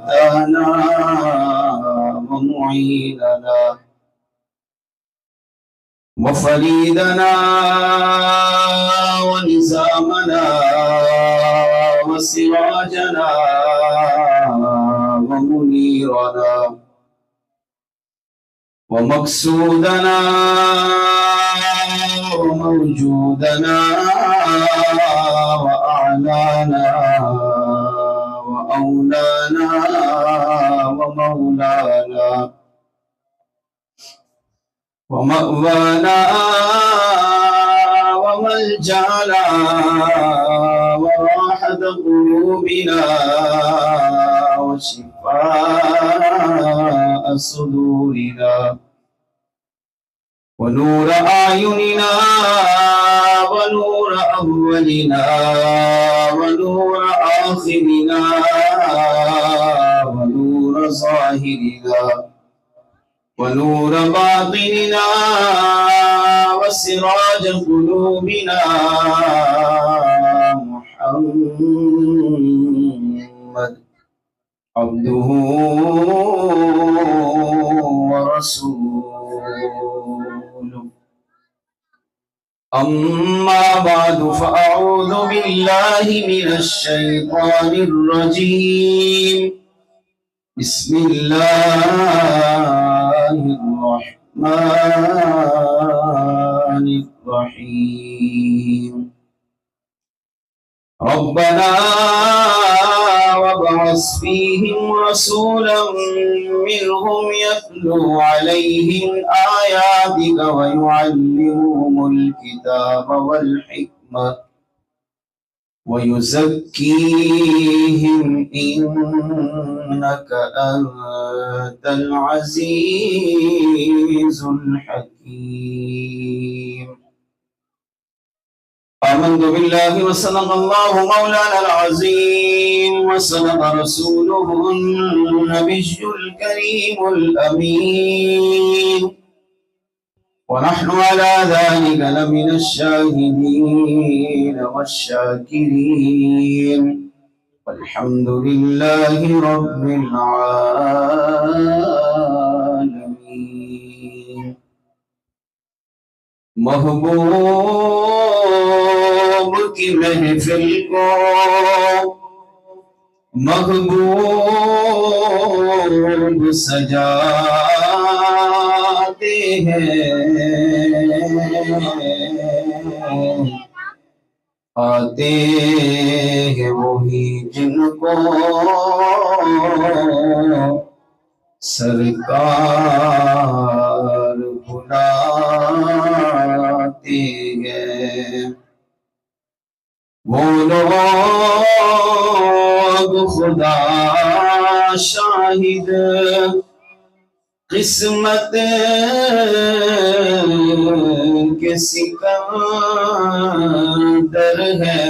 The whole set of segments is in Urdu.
مولانا ومعيننا وفريدنا ونزامنا وسراجنا ومنيرنا ومقصودنا وموجودنا وأعلانا وأولانا ومولانا ومأوانا وملجأنا وراحة قلوبنا وشفاء صدورنا ونور أعيننا ونور أولنا ونور آخرنا ونور ظاهرنا ونور باطننا وسراج قلوبنا محمد عبده ورسوله أما بعد فأعوذ بالله من الشيطان الرجيم بسم الله الرحمن الرحيم ربنا وابعث فيهم رسولا منهم يتلو عليهم آياتك ويعلمهم الكتاب والحكمة ويزكيهم إنك أنت العزيز الحكيم آمنت بالله وصدق الله مولانا العظيم وصدق رسوله النبي الكريم الأمين ونحن على ذلك لمن الشاهدين والشاكرين والحمد لله رب العالمين محبوب کی محفل کو محبوب سجاتے ہیں آتے ہیں وہی جن کو سرکار بلاتے ہیں وہ لوگ خدا شاہد قسمت کے سکندر ہے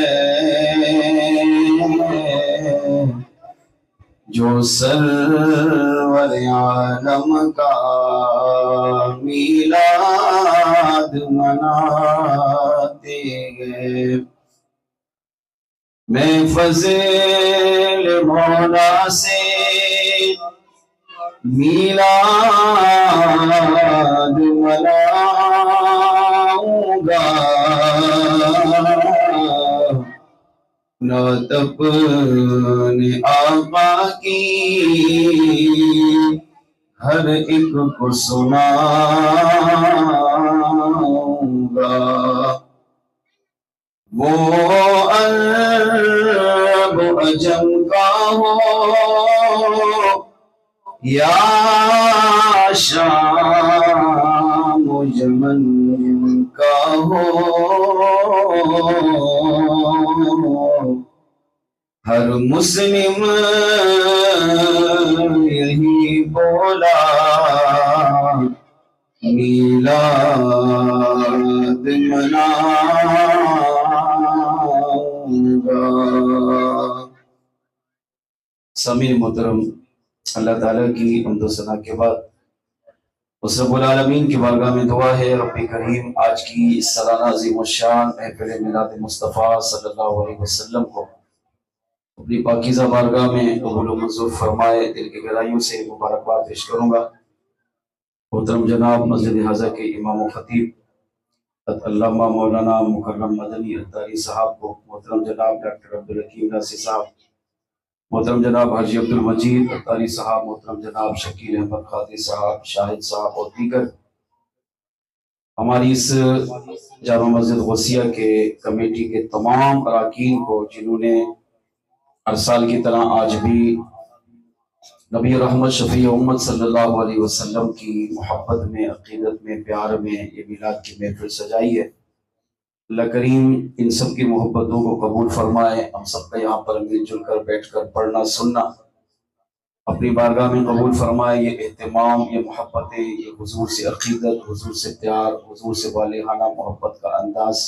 جو سرور عالم کا میلاد مناتے ہیں میں فضل مولا سے میلاد مناؤں گا نعت اپنے آقا کی ہر ایک کو سناؤں گا وہ عرب عجم کا ہو یا شام و یمن کا ہو ہر مسلم یہی بولا میلاد مناؤں گا۔ سمیع محترم، اللہ تعالیٰ کی حمد و ثنا کے بعد اس رب العالمین کی بارگاہ میں دعا ہے رب کریم آج کی اس سالانہ عظیم الشان محفل میلاد مصطفیٰ صلی اللہ علیہ وسلم کو اپنی پاکیزہ بارگاہ میں قبول و منظور فرمائے۔ دل کی گہرائیوں سے مبارکباد پیش کروں گا محترم جناب مسجد حاضہ کے امام و خطیب علامہ مولانا مکرم مدنی اتاری صاحب کو، محترم جناب ڈاکٹر عبدالحکیم ناصر صاحب، محترم جناب حاجی عبدالمجید اتاری صاحب، محترم جناب شکیل احمد قادری صاحب، شاہد صاحب اور دیگر ہماری اس جامع مسجد غوثیہ کے کمیٹی کے تمام اراکین کو، جنہوں نے ہر سال کی طرح آج بھی نبی رحمت شفیع امت صلی اللہ علیہ وسلم کی محبت میں، عقیدت میں، پیار میں یہ میلاد کی محفل سجائی ہے۔ اللہ کریم ان سب کی محبتوں کو قبول فرمائے۔ ہم سب کا یہاں پر مل جل کر بیٹھ کر پڑھنا سننا اپنی بارگاہ میں قبول فرمائے۔ یہ اہتمام، یہ محبتیں، یہ حضور سے عقیدت، حضور سے پیار، حضور سے والہانہ محبت کا انداز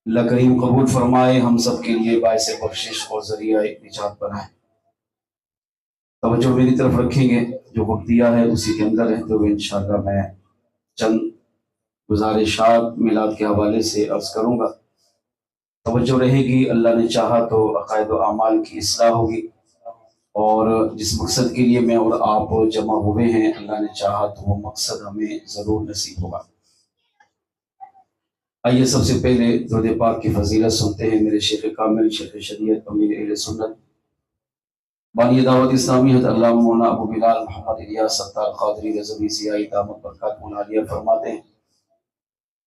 اللہ کریم قبول فرمائے، ہم سب کے لیے باعث بخشش اور ذریعہ نجات بنائے۔ توجہ میری طرف رکھیں گے، جو وقت دیا ہے اسی کے اندر رہتے ہوئے انشاءاللہ میں چند گزارشات میلاد کے حوالے سے عرض کروں گا۔ توجہ رہے گی، اللہ نے چاہا تو عقائد و اعمال کی اصلاح ہوگی، اور جس مقصد کے لیے میں اور آپ جمع ہوئے ہیں اللہ نے چاہا تو وہ مقصد ہمیں ضرور نصیب ہوگا۔ آئیے سب سے پہلے درود پاک کی فضیلت سنتے ہیں میرے شیخ کامل، شیخ شریعت، امیر اہل سنت، بانی دعوت اسلامی حضرت علامہ مولانا ابو بلال محمد الیاس ستار قادری رضوی ضیائی دامت برکاتہ العالیہ فرماتے ہیں،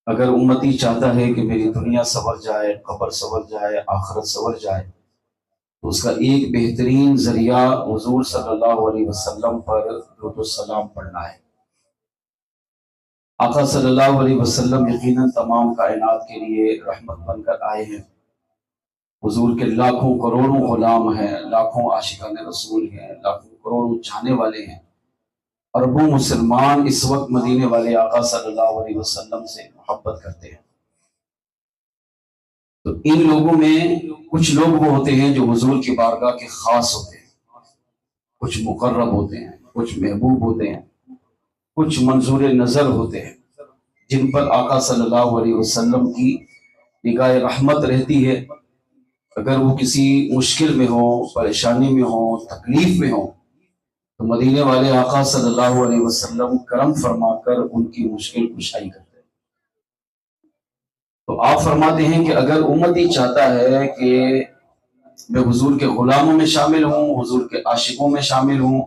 اگر امتی چاہتا ہے کہ میری دنیا سنور جائے، قبر سنور جائے، آخرت سنور جائے، تو اس کا ایک بہترین ذریعہ حضور صلی اللہ علیہ وسلم پر درود و سلام پڑھنا ہے۔ آقا صلی اللہ علیہ وسلم یقیناً تمام کائنات کے لیے رحمت بن کر آئے ہیں۔ حضور کے لاکھوں کروڑوں غلام ہیں، لاکھوں عاشقان رسول ہیں، لاکھوں کروڑوں چاہنے والے ہیں، اربوں مسلمان اس وقت مدینے والے آقا صلی اللہ علیہ وسلم سے محبت کرتے ہیں۔ تو ان لوگوں میں کچھ لوگ وہ ہوتے ہیں جو حضور کی بارگاہ کے خاص ہوتے ہیں، کچھ مقرب ہوتے ہیں، کچھ محبوب ہوتے ہیں، کچھ منظور نظر ہوتے ہیں، جن پر آقا صلی اللہ علیہ وسلم کی نگاہ رحمت رہتی ہے۔ اگر وہ کسی مشکل میں ہو، پریشانی میں ہو، تکلیف میں ہو، تو مدینے والے آقا صلی اللہ علیہ وسلم کرم فرما کر ان کی مشکل کشائی کرتے ہیں۔ تو آپ فرماتے ہیں کہ اگر امتی چاہتا ہے کہ میں حضور کے غلاموں میں شامل ہوں، حضور کے عاشقوں میں شامل ہوں،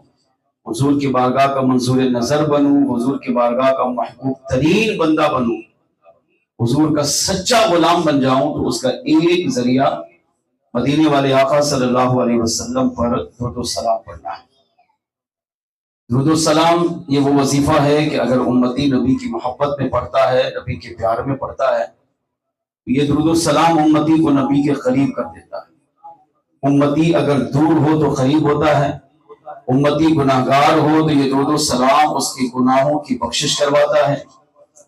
حضور کی بارگاہ کا منظور نظر بنوں، حضور کی بارگاہ کا محبوب ترین بندہ بنوں، حضور کا سچا غلام بن جاؤں، تو اس کا ایک ذریعہ مدینے والے آقا صلی اللہ علیہ وسلم پر درود و سلام پڑھنا ہے۔ درود و سلام یہ وہ وظیفہ ہے کہ اگر امتی نبی کی محبت میں پڑھتا ہے، نبی کے پیار میں پڑھتا ہے، یہ درود و سلام امتی کو نبی کے قریب کر دیتا ہے۔ امتی اگر دور ہو تو قریب ہوتا ہے، امتی گناہگار ہو تو یہ درود و سلام اس کے گناہوں کی بخشش کرواتا ہے،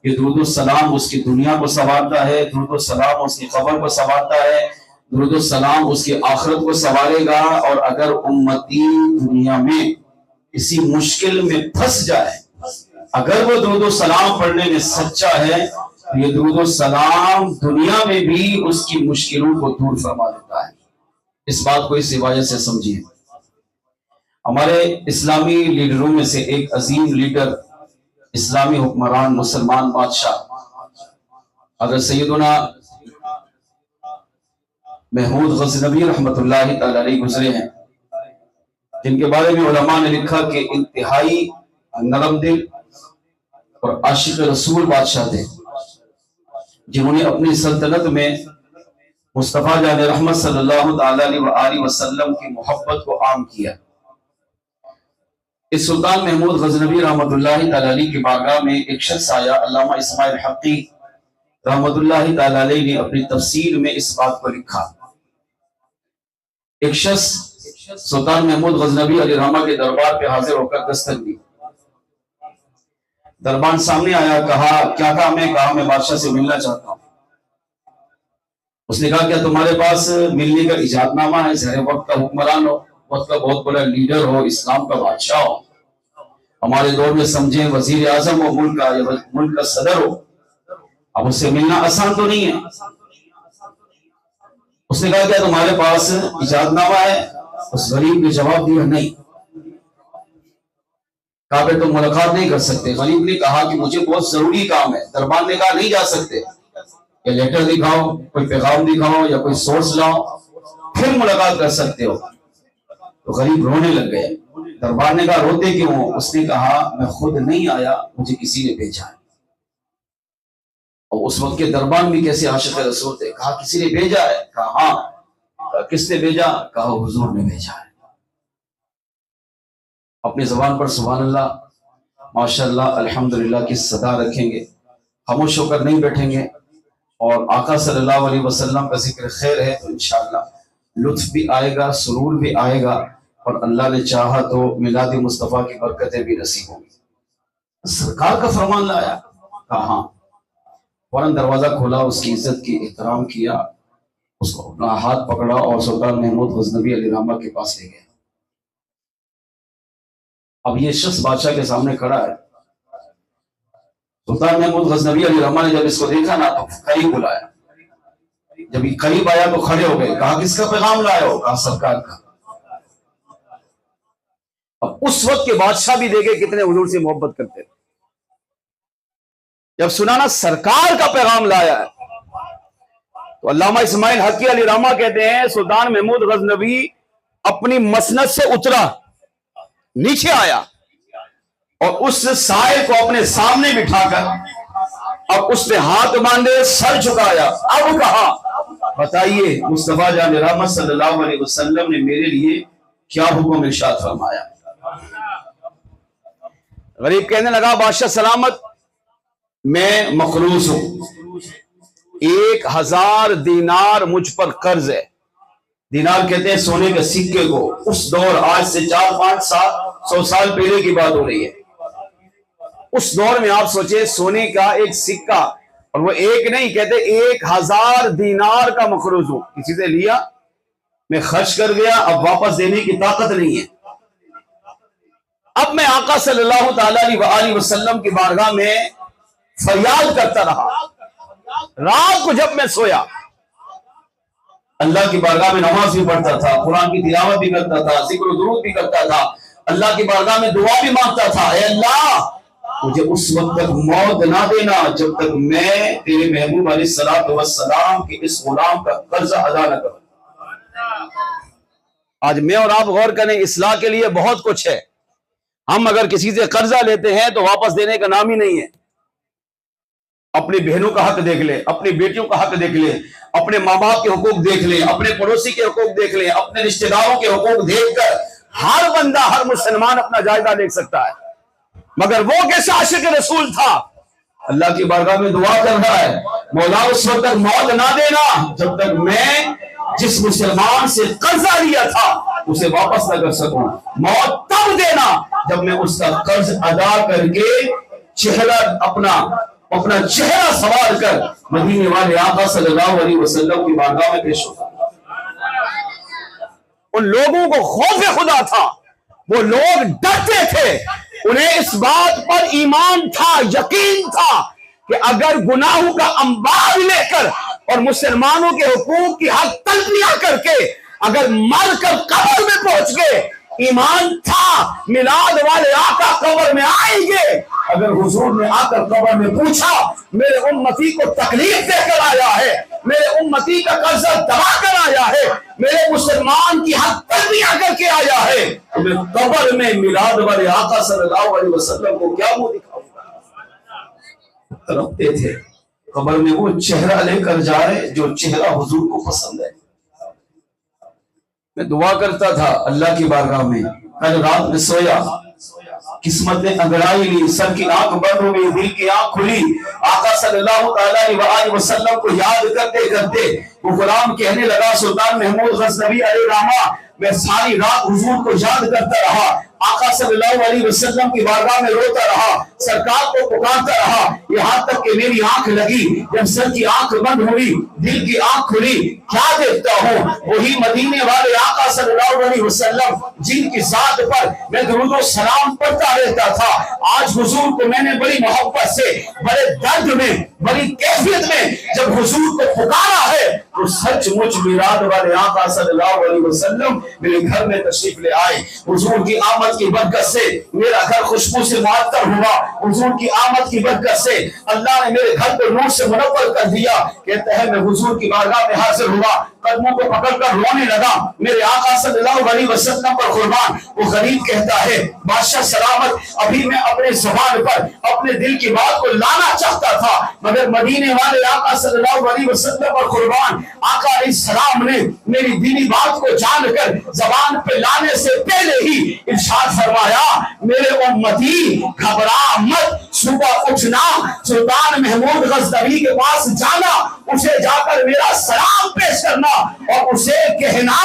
یہ درود و سلام اس کی دنیا کو سنوارتا ہے، درود و سلام اس کی قبر کو سنوارتا ہے، درود و سلام اس کی آخرت کو سنوارے گا۔ اور اگر امتی دنیا میں کسی مشکل میں پھنس جائے، اگر وہ درود و سلام پڑھنے میں سچا ہے، تو یہ درود و سلام دنیا میں بھی اس کی مشکلوں کو دور فرما دیتا ہے۔ اس بات کو اس روایت سے سمجھیے۔ ہمارے اسلامی لیڈروں میں سے ایک عظیم لیڈر، اسلامی حکمران، مسلمان بادشاہ حضرت سیدنا محمود غزنوی رحمت اللہ تعالی علیہ گزرے ہیں، جن کے بارے میں علماء نے لکھا کہ انتہائی نرم دل اور عاشق رسول بادشاہ تھے، جنہوں نے اپنی سلطنت میں مصطفیٰ جان رحمت صلی اللہ تعالی علیہ وسلم کی محبت کو عام کیا۔ اس سلطان محمود غزنوی رحمت اللہ تعالی علیہ کی بارگاہ میں ایک شخص آیا۔ علامہ اسماعیل حقی رحمت اللہ تعالی علیہ نے اپنی تفسیر میں اس بات کو لکھا۔ ایک شخص سلطان محمود غزنوی علیہ رحمہ کے دربار پہ حاضر ہو کر دستک دی۔ دربان سامنے آیا، کہا کیا کام ہے؟ کہا میں بادشاہ سے ملنا چاہتا ہوں۔ اس نے کہا کیا تمہارے پاس ملنے کا اجازت نامہ ہے؟ ظاہر وقت کا حکمران ہو، وقت کا بہت بڑا لیڈر ہو، اسلام کا بادشاہ ہو، ہمارے دور میں سمجھیں وزیر اعظم ہو ملک کا صدر ہو، اب اس سے ملنا آسان تو نہیں ہے۔ اس نے کہا کیا تمہارے پاس اجازت نامہ ہے؟ اس غریب نے جواب دیا نہیں۔ کہا کہ تم ملاقات نہیں کر سکتے؟ غریب نے کہا کہ مجھے بہت ضروری کام ہے۔ دربار نے کہا نہیں جا سکتے، یا لیٹر دکھاؤ، کوئی پیغام دکھاؤ، یا کوئی سورس لاؤ، پھر ملاقات کر سکتے ہو۔ تو غریب رونے لگ گئے۔ دربار نے کہا روتے کیوں ہو؟ اس نے کہا میں خود نہیں آیا، مجھے کسی نے بھیجا ہے۔ اور اس وقت کے دربار بھی کیسے عاشق رسول تھے۔ کہا کسی نے بھیجا ہے؟ کہا ہاں۔ کہا کس نے بھیجا؟ کہا حضور نے بھیجا ہے۔ اپنی زبان پر سبحان اللہ، ماشاءاللہ، الحمدللہ کی صدا رکھیں گے، خاموش ہو کر نہیں بیٹھیں گے، اور آقا صلی اللہ علیہ وسلم کا ذکر خیر ہے تو انشاءاللہ لطف بھی آئے گا، سرور بھی آئے گا، اور اللہ نے چاہا تو میلاد مصطفیٰ کی برکتیں بھی نصیب ہوں گی۔ سرکار کا فرمان لایا؟ کہا ہاں۔ فوراً دروازہ کھولا، اس کی عزت کی احترام کیا، اس کو اپنا ہاتھ پکڑا اور سلطان محمود غزنوی علیہ الرحمہ کے پاس لے گیا۔ اب یہ شخص بادشاہ کے سامنے کھڑا ہے۔ سلطان محمود غزنوی علیہ الرحمہ نے جب اس کو دیکھا نا تو قریب بلایا۔ جب یہ قریب آیا تو کھڑے ہو گئے۔ کہا کس کا پیغام لائے ہو؟ کہا سرکار کا۔ اب اس وقت کے بادشاہ بھی دیکھے کتنے حضور سے محبت کرتے تھے۔ جب سنانا سرکار کا پیغام لایا ہے تو علامہ اسماعیل حقی علیہ الرحمہ کہتے ہیں سلطان محمود غزنوی اپنی مسند سے اترا، نیچے آیا، اور اس سائل کو اپنے سامنے بٹھا کر اب اس نے ہاتھ باندھے، سر جھکایا، اب کہا بتائیے مصطفیٰ جان رحمت صلی اللہ علیہ وسلم نے میرے لیے کیا حکم ارشاد فرمایا؟ غریب کہنے لگا بادشاہ سلامت، میں مقروض ہوں، 1000 دینار مجھ پر قرض ہے۔ دینار کہتے ہیں سونے کے سکے کو۔ اس دور، آج سے 400-500 سال پہلے کی بات ہو رہی ہے، اس دور میں آپ سوچے سونے کا ایک سکہ، اور وہ ایک نہیں، کہتے 1000 دینار کا مقروض ہوں، کسی سے لیا، میں خرچ کر گیا، اب واپس دینے کی طاقت نہیں ہے۔ اب میں آقا صلی اللہ تعالی علیہ وسلم کی بارگاہ میں فریاد کرتا رہا۔ رات کو جب میں سویا اللہ کی بارگاہ میں نماز بھی پڑھتا تھا، قرآن کی تلاوت بھی کرتا تھا، ذکر و درود بھی کرتا تھا، اللہ کی بارگاہ میں دعا بھی مانگتا تھا، اے اللہ مجھے اس وقت تک موت نہ دینا جب تک میں تیرے محبوب علیہ الصلوۃ والسلام کے اس غلام کا قرضہ ادا نہ کروں۔ آج میں اور آپ غور کریں، اصلاح کے لیے بہت کچھ ہے۔ ہم اگر کسی سے قرضہ لیتے ہیں تو واپس دینے کا نام ہی نہیں ہے۔ اپنی بہنوں کا حق دیکھ لیں، اپنی بیٹیوں کا حق دیکھ لیں، اپنے ماں باپ کے حقوق دیکھ لیں، اپنے پڑوسی کے حقوق دیکھ لیں، اپنے رشتہ داروں کے حقوق دیکھ کر ہر بندہ، ہر مسلمان اپنا جائزہ دیکھ سکتا ہے۔ مگر وہ کیسا عاشق رسول تھا، اللہ کی بارگاہ میں دعا کر رہا ہے مولا اس وقت تک موت نہ دینا جب تک میں جس مسلمان سے قرضہ لیا تھا اسے واپس نہ کر سکوں، موت تب دینا جب میں اس کا قرض ادا کر کے چہرہ اپنا چہرہ سوار کر مدینے والے آقا صلی اللہ علیہ وسلم کی بارگاہ میں پیش ہوتا۔ ان لوگوں کو خوف خدا تھا، وہ لوگ ڈرتے تھے، انہیں اس بات پر ایمان تھا، یقین تھا کہ اگر گناہوں کا انبار لے کر اور مسلمانوں کے حقوق کی حق تلفیاں کر کے اگر مر کر قبر میں پہنچ گئے، ایمان تھا میلاد والے آقا قبر میں آئیں گے۔ اگر حضور نے آ کر قبر میں پوچھا میرے امتی کو تکلیف دے کر آیا ہے، میرے امتی کا قرضہ دبا کر آیا ہے، میرے مسلمان کی حق تلفیاں کر کے آیا ہے، تو میں قبر میں میلاد والے آقا صلی اللہ علیہ وسلم کو کیا منہ دکھاؤں گا؟ تڑپتے تھے قبر میں وہ چہرہ لے کر جائے جو چہرہ حضور کو پسند ہے۔ میں دعا کرتا تھا اللہ کی بارگاہ میں، کل رات میں سویا، قسمت نے انگڑائی لی، سر کی آنکھ بند ہو گئی، دل کی آنکھ کھلی، آقا صلی اللہ تعالی علیہ وسلم کو یاد کرتے کرتے وہ غلام کہنے لگا سلطان محمود غزنوی علیہ الرحمہ میں ساری رات حضور کو یاد کرتا رہا، آقا صلی اللہ علیہ وسلم کی بارگاہ میں روتا رہا، سرکار کو پکارتا رہا، یہاں تک کہ میری آنکھ لگی، جب سر کی آنکھ بند ہوئی، دل کی آنکھ کھلی، کیا دیکھتا ہوں؟ وہی مدینے والے آقا صلی اللہ علیہ وسلم جن کی ذات پر میں درود و سلام پڑھتا رہتا تھا، آج حضور کو میں نے بڑی محبت سے، بڑے درد میں، بڑی کیفیت میں جب حضور کو پکارا ہے تو سچ مچ میراد والے آقا صلی اللہ علیہ وسلم میرے گھر میں تشریف لے آئے۔ حضور کی آمد کی برکت سے میرا گھر خوشبو سے معطر ہوا، حضور کی آمد کی برکت سے اللہ نے میرے گھر کو نور سے منور کر دیا۔ کہتے ہیں میں حضور کی بارگاہ میں حاضر ہوا، قدموں کو پکڑ کر رونے لگا، میرے آقا صلی اللہ علیہ وسلم پر قربان۔ وہ غریب کہتا ہے بادشاہ سلامت، ابھی میں اپنے زبان پر اپنے دل کی بات کو لانا چاہتا تھا، مگر مدینے والے آقا صلی اللہ علیہ وسلم پر قربان، آقا علیہ السلام نے میری دینی بات کو جان کر زبان پہ لانے سے پہلے ہی ارشاد فرمایا، میرے امتی گھبرا مت، صبح اٹھنا، سلطان محمود غزنوی کے پاس جانا، اسے جا کر میرا سلام پیش کرنا اور اسے کہنا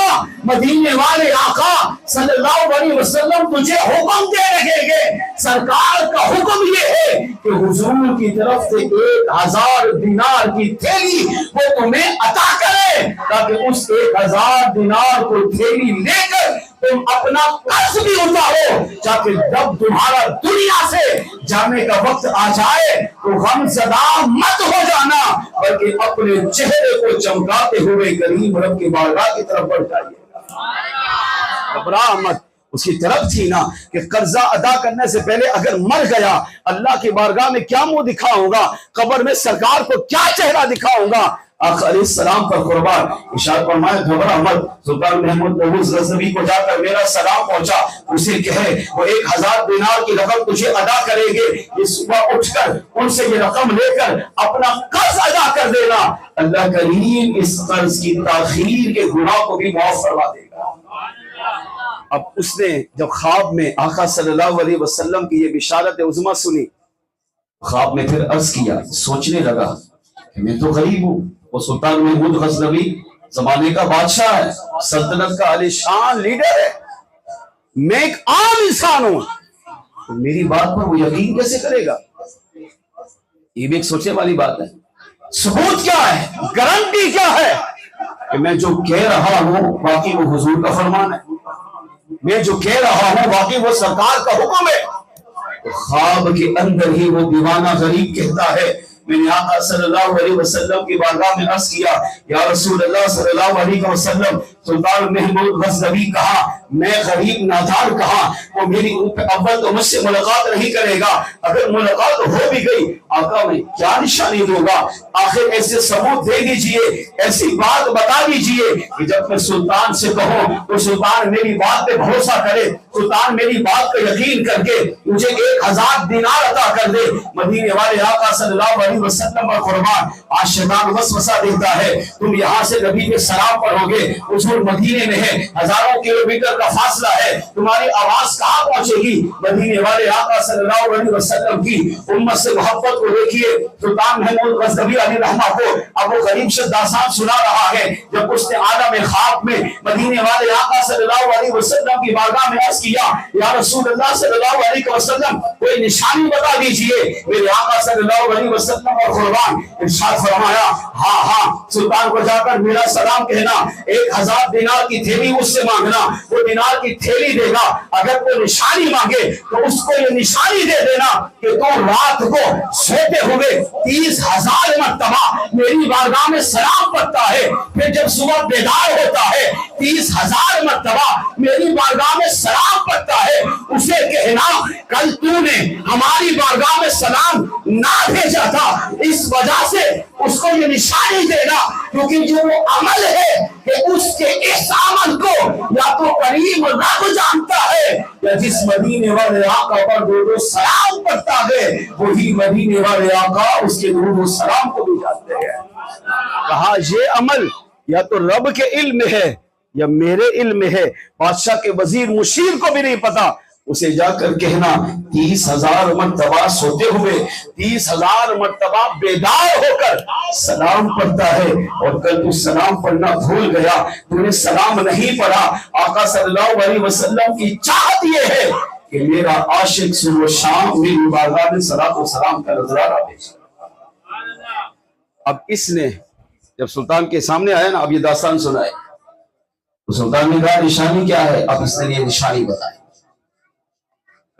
مدینے والے آقا صلی اللہ علیہ وسلم تجھے حکم دے رہے گے، سرکار کا حکم یہ ہے کہ حضور کی طرف سے 1000 دینار کی تھیلی وہ تمہیں عطا کرے، تاکہ اس 1000 دینار کو تھیلی لے کر تم اپنا قرض بھی اتارو، تاکہ جب تمہارا دنیا سے جانے کا وقت آ جائے تو غم زدہ مت ہو جانا، بلکہ اپنے چہرے کو چمکاتے ہوئے کریم رب کی بارگاہ کی طرف بڑھ جائیے۔ گھبرا مت، اس کی طرف تھی نا کہ قرضہ ادا کرنے سے پہلے اگر مر گیا اللہ کی بارگاہ میں کیا منہ دکھاؤں گا، قبر میں سرکار کو کیا چہرہ دکھاؤں گا۔ آقا علیہ السلام پر قربان ارشاد فرمایا گھبرا مت، سلطان محمود غزنوی کو جا کر میرا سلام پہنچا، اسے کہے وہ 1000 دینار کی رقم تجھے ادا کریں گے، یہ صبح اٹھ کر ان سے یہ رقم لے کر اپنا قرض ادا کر دینا، اللہ کریم اس قرض کی تاخیر کے گناہ کو بھی معاف فرما دے گا۔ اب اس نے جب خواب میں آقا صلی اللہ علیہ وسلم کی یہ بشارت عظمی سنی، خواب میں پھر عرض کیا، سوچنے لگا کہ میں تو غریب ہوں، وہ سلطان محمود غزنوی زمانے کا بادشاہ ہے، سلطنت کا عالی شان لیڈر ہے، میں ایک عام انسان ہوں، تو میری بات پر وہ یقین کیسے کرے گا؟ یہ بھی ایک سوچنے والی بات ہے۔ ثبوت کیا ہے، گارنٹی کیا ہے کہ میں جو کہہ رہا ہوں باقی وہ حضور کا فرمان ہے، میں جو کہہ رہا ہوں باقی وہ سرکار کا حکم ہے۔ خواب کے اندر ہی وہ دیوانہ غریب کہتا ہے، میں نے آقا صلی اللہ علیہ وسلم کی بارگاہ میں عرض کیا، یا رسول اللہ صلی اللہ علیہ وسلم، سلطان محمود غزنوی کہا، میں غریب نادار کہا، وہ میری اول تو مجھ سے ملاقات نہیں کرے گا، اگر ملاقات ہو بھی گئی آقا میں کیا نشانی دوں گا؟ آخر ایسے ثبوت دے دیجئے، ایسی بات بتا دیجئے کہ جب میں سلطان سے کہوں تو سلطان میری بات پہ بھروسہ کرے، سلطان میری بات پہ یقین کر کے مجھے 1000 دینار عطا کر دے۔ مدینے والے آقا صلی اللہ علیہ وسلم پر قربان، آج شیطان وسوسہ دیتا ہے، تم یہاں سے نبی کے سلام پڑھو گے، حضور مدینے میں ہے، ہزاروں کلومیٹر کا فاصلہ ہے، تمہاری آواز کہاں پہنچے گی؟ مدینے والے آقا صلی اللہ علیہ وسلم کی امت سے محبت کو دیکھیے، سلطان محمود غزنوی علیہ رحمہ کو اب وہ غریب سے داستان سنا رہا ہے، جب اس نے عالم خواب میں مدینے والے آقا صلی اللہ علیہ وسلم کی بارگاہ میں عرض کیا، یا رسول اللہ صلی اللہ علیہ وسلم کوئی نشانی بتا دیجئے، میرے آقا صلی اللہ علیہ وسلم اور قربان ارشاد فرمایا، ہاں ہاں، سلطان کو جا کر میرا سلام کہنا، 1000 دینار کی تھیلی اس سے مانگنا، وہ دینار کی تھیلی دے گا، اگر کوئی نشانی مانگے تو اس کو یہ نشانی دے دینا کہ تو رات کو سوتے ہوئے 30,000 مرتبہ میری بارگاہ میں سلام پڑھتا ہے، پھر جب صبح بیدار ہوتا ہے 30,000 مرتبہ میری بارگاہ میں سلام پڑھتا ہے، اسے کہنا کل تو نے ہماری بارگاہ میں سلام نہ بھیجا تھا، اس وجہ سے اس کو یہ نشانی دینا، کیونکہ جو وہ عمل ہے کہ اس کے اس عمل کو یا تو کریم رب جانتا ہے، یا جس مدینے والے آقا پر درود و سلام پڑھتا ہے وہی مدینے والے آقا اس کے درود و سلام کو بھی جانتے ہیں۔ کہا یہ عمل یا تو رب کے علم میں ہے یا میرے علم میں ہے، بادشاہ کے وزیر مشیر کو بھی نہیں پتا، اسے جا کر کہنا 30,000 مرتبہ سوتے ہوئے 30,000 مرتبہ بیدار ہو کر سلام پڑھتا ہے، اور کل تو سلام پڑھنا بھول گیا، تو نے سلام نہیں پڑھا۔ آقا صلی اللہ علیہ وسلم کی چاہت یہ ہے کہ میرا عاشق صبح و شام میری بارگاہ میں صلاۃ و سلام کا نذرانہ بھیجے۔ اب اس نے جب سلطان کے سامنے آیا نا، اب یہ داستان سنائے، تو سلطان نے کہا نشانی کیا ہے؟ اب اس نے یہ نشانی بتائی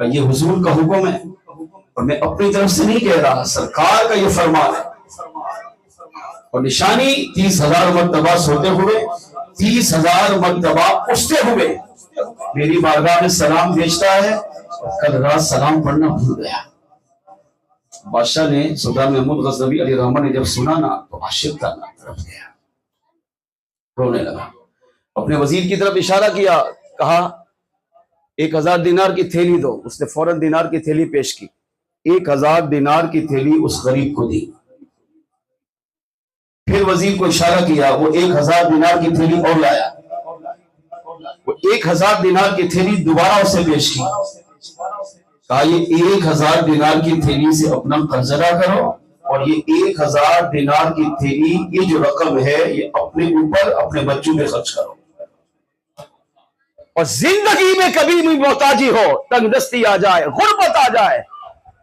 کہ یہ حضور کا حکم ہے، اور میں اپنی طرف سے نہیں کہہ رہا، سرکار کا یہ فرمان ہے۔ اور نشانی 30,000 مرتبہ سوتے ہوئے 30,000 مرتبہ اٹھتے ہوئے میری بارگاہ میں سلام بھیجتا ہے، اور کل رات سلام پڑھنا بھول گیا۔ بادشاہ نے، سلطان محمود غزنوی علیہ الرحمہ نے جب سنا نا، تو عاشق کا نام طرف گیا، رونے لگا، اپنے وزیر کی طرف اشارہ کیا، کہا 1,000 دینار کی تھیلی دو۔ اس نے فوراً دینار کی تھیلی پیش کی، 1,000 دینار کی تھیلی اس غریب کو دی۔ پھر وزیر کو اشارہ کیا، وہ 1,000 دینار کی تھیلی اور لایا، وہ 1,000 دینار کی تھیلی دوبارہ اسے پیش کی، کہا یہ 1,000 دینار کی تھیلی سے اپنا قرض ادا کرو، اور یہ 1,000 دینار کی تھیلی، یہ جو رقم ہے، یہ اپنے اوپر اپنے بچوں میں خرچ کرو، اور زندگی میں کبھی بھی محتاجی ہو، تنگ دستی آ جائے، غربت آ جائے،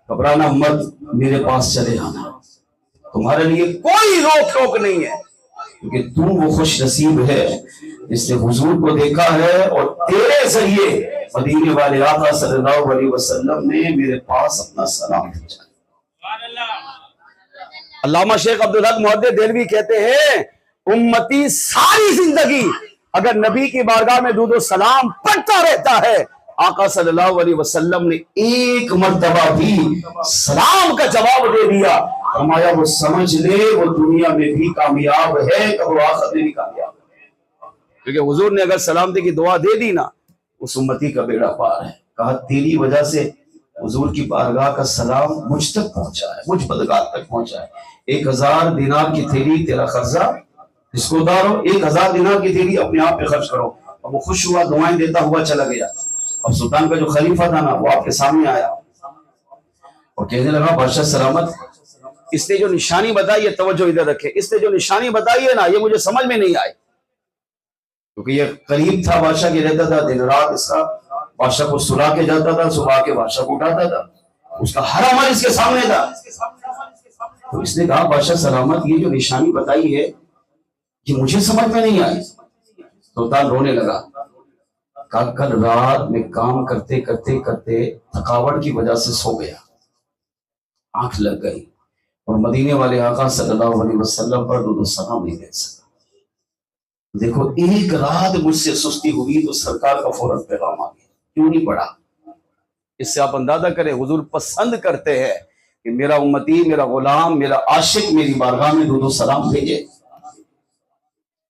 گھبرانا مت، میرے پاس چلے آنا، تمہارے لیے کوئی روک ٹوک نہیں ہے، کیونکہ تو وہ خوش نصیب ہے جس نے حضور کو دیکھا ہے، اور تیرے ذریعے مدینے والے آقا صلی اللہ علیہ وسلم نے میرے پاس اپنا سلام بھیجا۔ علامہ شیخ عبدالحق محدث دہلوی کہتے ہیں، امتی ساری زندگی اگر نبی کی بارگاہ میں درود و سلام پڑھتا رہتا ہے، آقا صلی اللہ علیہ وسلم نے ایک مرتبہ بھی سلام کا جواب دے دیا، فرمایا وہ سمجھ لے وہ دنیا میں بھی کامیاب ہے، اور آخرت میں بھی کامیاب ہے، کیونکہ حضور نے اگر سلامتی کی دعا دے دی نا، اس امتی کا بیڑا پار ہے۔ کہا تیری وجہ سے حضور کی بارگاہ کا سلام مجھ تک پہنچا ہے، مجھ بدگار تک پہنچا ہے۔ 1,000 دینار کی تھیلی تیرا قرضہ، اس کو اتارو، 1,000 دینار کی تھیلی اپنے آپ پہ خرچ کرو۔ اب وہ خوش ہوا، دعائیں دیتا ہوا چلا گیا۔ اب سلطان کا جو خلیفہ تھا نا، وہ آپ کے سامنے آیا اور کہنے لگا بادشاہ سلامت، اس نے جو نشانی بتائی ہے، توجہ ادھر رکھے، اس نے جو نشانی بتائی ہے نا، یہ مجھے سمجھ میں نہیں آئی، کیونکہ یہ قریب تھا بادشاہ کے، رہتا تھا دن رات، اس کا بادشاہ کو سلا کے جاتا تھا، صبح کے بادشاہ کو اٹھاتا تھا، اس کا ہر عمل اس کے سامنے تھا۔ تو اس نے کہا بادشاہ سلامت، یہ جو نشانی بتائی ہے یہ مجھے سمجھ میں نہیں آئی۔ سلطان رونے لگا، کہا کل رات میں کام کرتے کرتے کرتے تھکاوٹ کی وجہ سے سو گیا، آنکھ لگ گئی، اور مدینے والے آقا صلی اللہ علیہ وسلم پر درود و سلام نہیں بھیج سکا۔ دیکھو ایک رات مجھ سے سستی ہوئی تو سرکار کا فوراً پیغام آ گیا، کیوں نہیں پڑھا؟ اس سے آپ اندازہ کریں حضور پسند کرتے ہیں کہ میرا امتی، میرا غلام، میرا عاشق میری بارگاہ میں درود و سلام بھیجے۔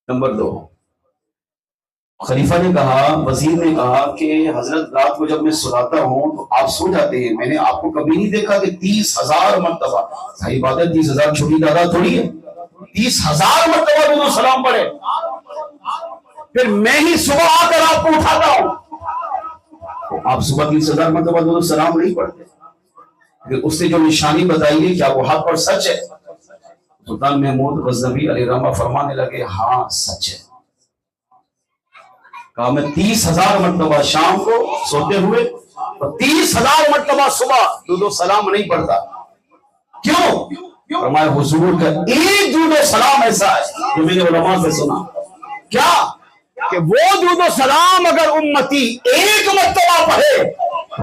نمبر 2، خلیفہ نے کہا، وزیر نے کہا کہ حضرت رات کو جب میں سلاتا ہوں تو آپ سو جاتے ہیں، میں نے آپ کو کبھی نہیں دیکھا کہ 30,000 مرتبہ، صحیح بات ہے 30,000 چھوٹی تعداد تھوڑی ہے، 30,000 مرتبہ درود و سلام پڑھے، پھر میں ہی صبح آ کر آپ کو اٹھاتا ہوں۔ آپ صبح 30,000 مرتبہ درود و سلام نہیں پڑھتے، پھر اس نے جو نشانی بتائی ہے کیا وہ حق اور سچ ہے؟ سلطان محمود غزنوی علیہ الرحمہ فرمانے لگے ہاں سچ ہے۔ کہا میں 30,000 مرتبہ شام کو سوتے ہوئے اور 30,000 مرتبہ صبح درود و سلام نہیں پڑھتا، کیوں؟ فرمایا حضور کا ایک درود و سلام ایسا ہے جو میں نے علماء سے سنا، کیا کہ وہ درود و سلام اگر امتی ایک مرتبہ پڑھے،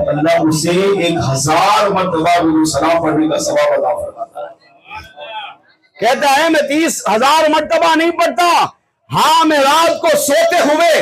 اللہ اسے 1,000 مرتبہ درود و سلام پڑھنے کا ثواب عطا فرماتا ہے۔ کہتا ہے میں 30,000 مرتبہ نہیں پڑھتا، ہاں میں رات کو سوتے ہوئے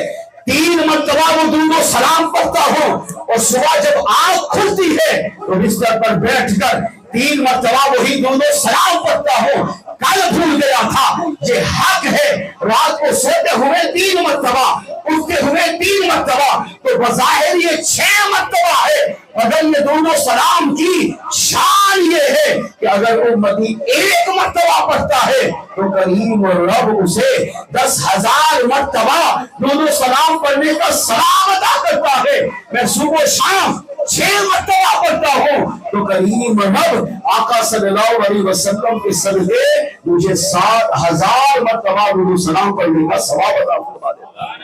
3 مرتبہ وہ درود و سلام پڑھتا ہوں، اور صبح جب آنکھ کھلتی ہے تو بستر پر بیٹھ کر 3 مرتبہ وہی درود و سلام پڑھتا ہوں۔ کل بھول گیا تھا، یہ حق ہے، رات کو سوتے ہوئے 3 مرتبہ، اٹھتے ہوئے 3 مرتبہ، تو بظاہر یہ 6 مرتبہ ہے، مگر یہ درود و سلام کی شان یہ ہے کہ اگر امتی ایک مرتبہ پڑھتا ہے تو کریم رب اسے 10,000 مرتبہ درود و سلام پڑھنے کا ثواب عطا کرتا ہے۔ میں صبح و شام 6 مرتبہ پڑھتا ہوں تو کریم رب آقا صلی اللہ علیہ وسلم کے صدقے مجھے 7,000 مرتبہ درود و سلام پڑھنے کا ثواب عطا فرما دیتا ہے۔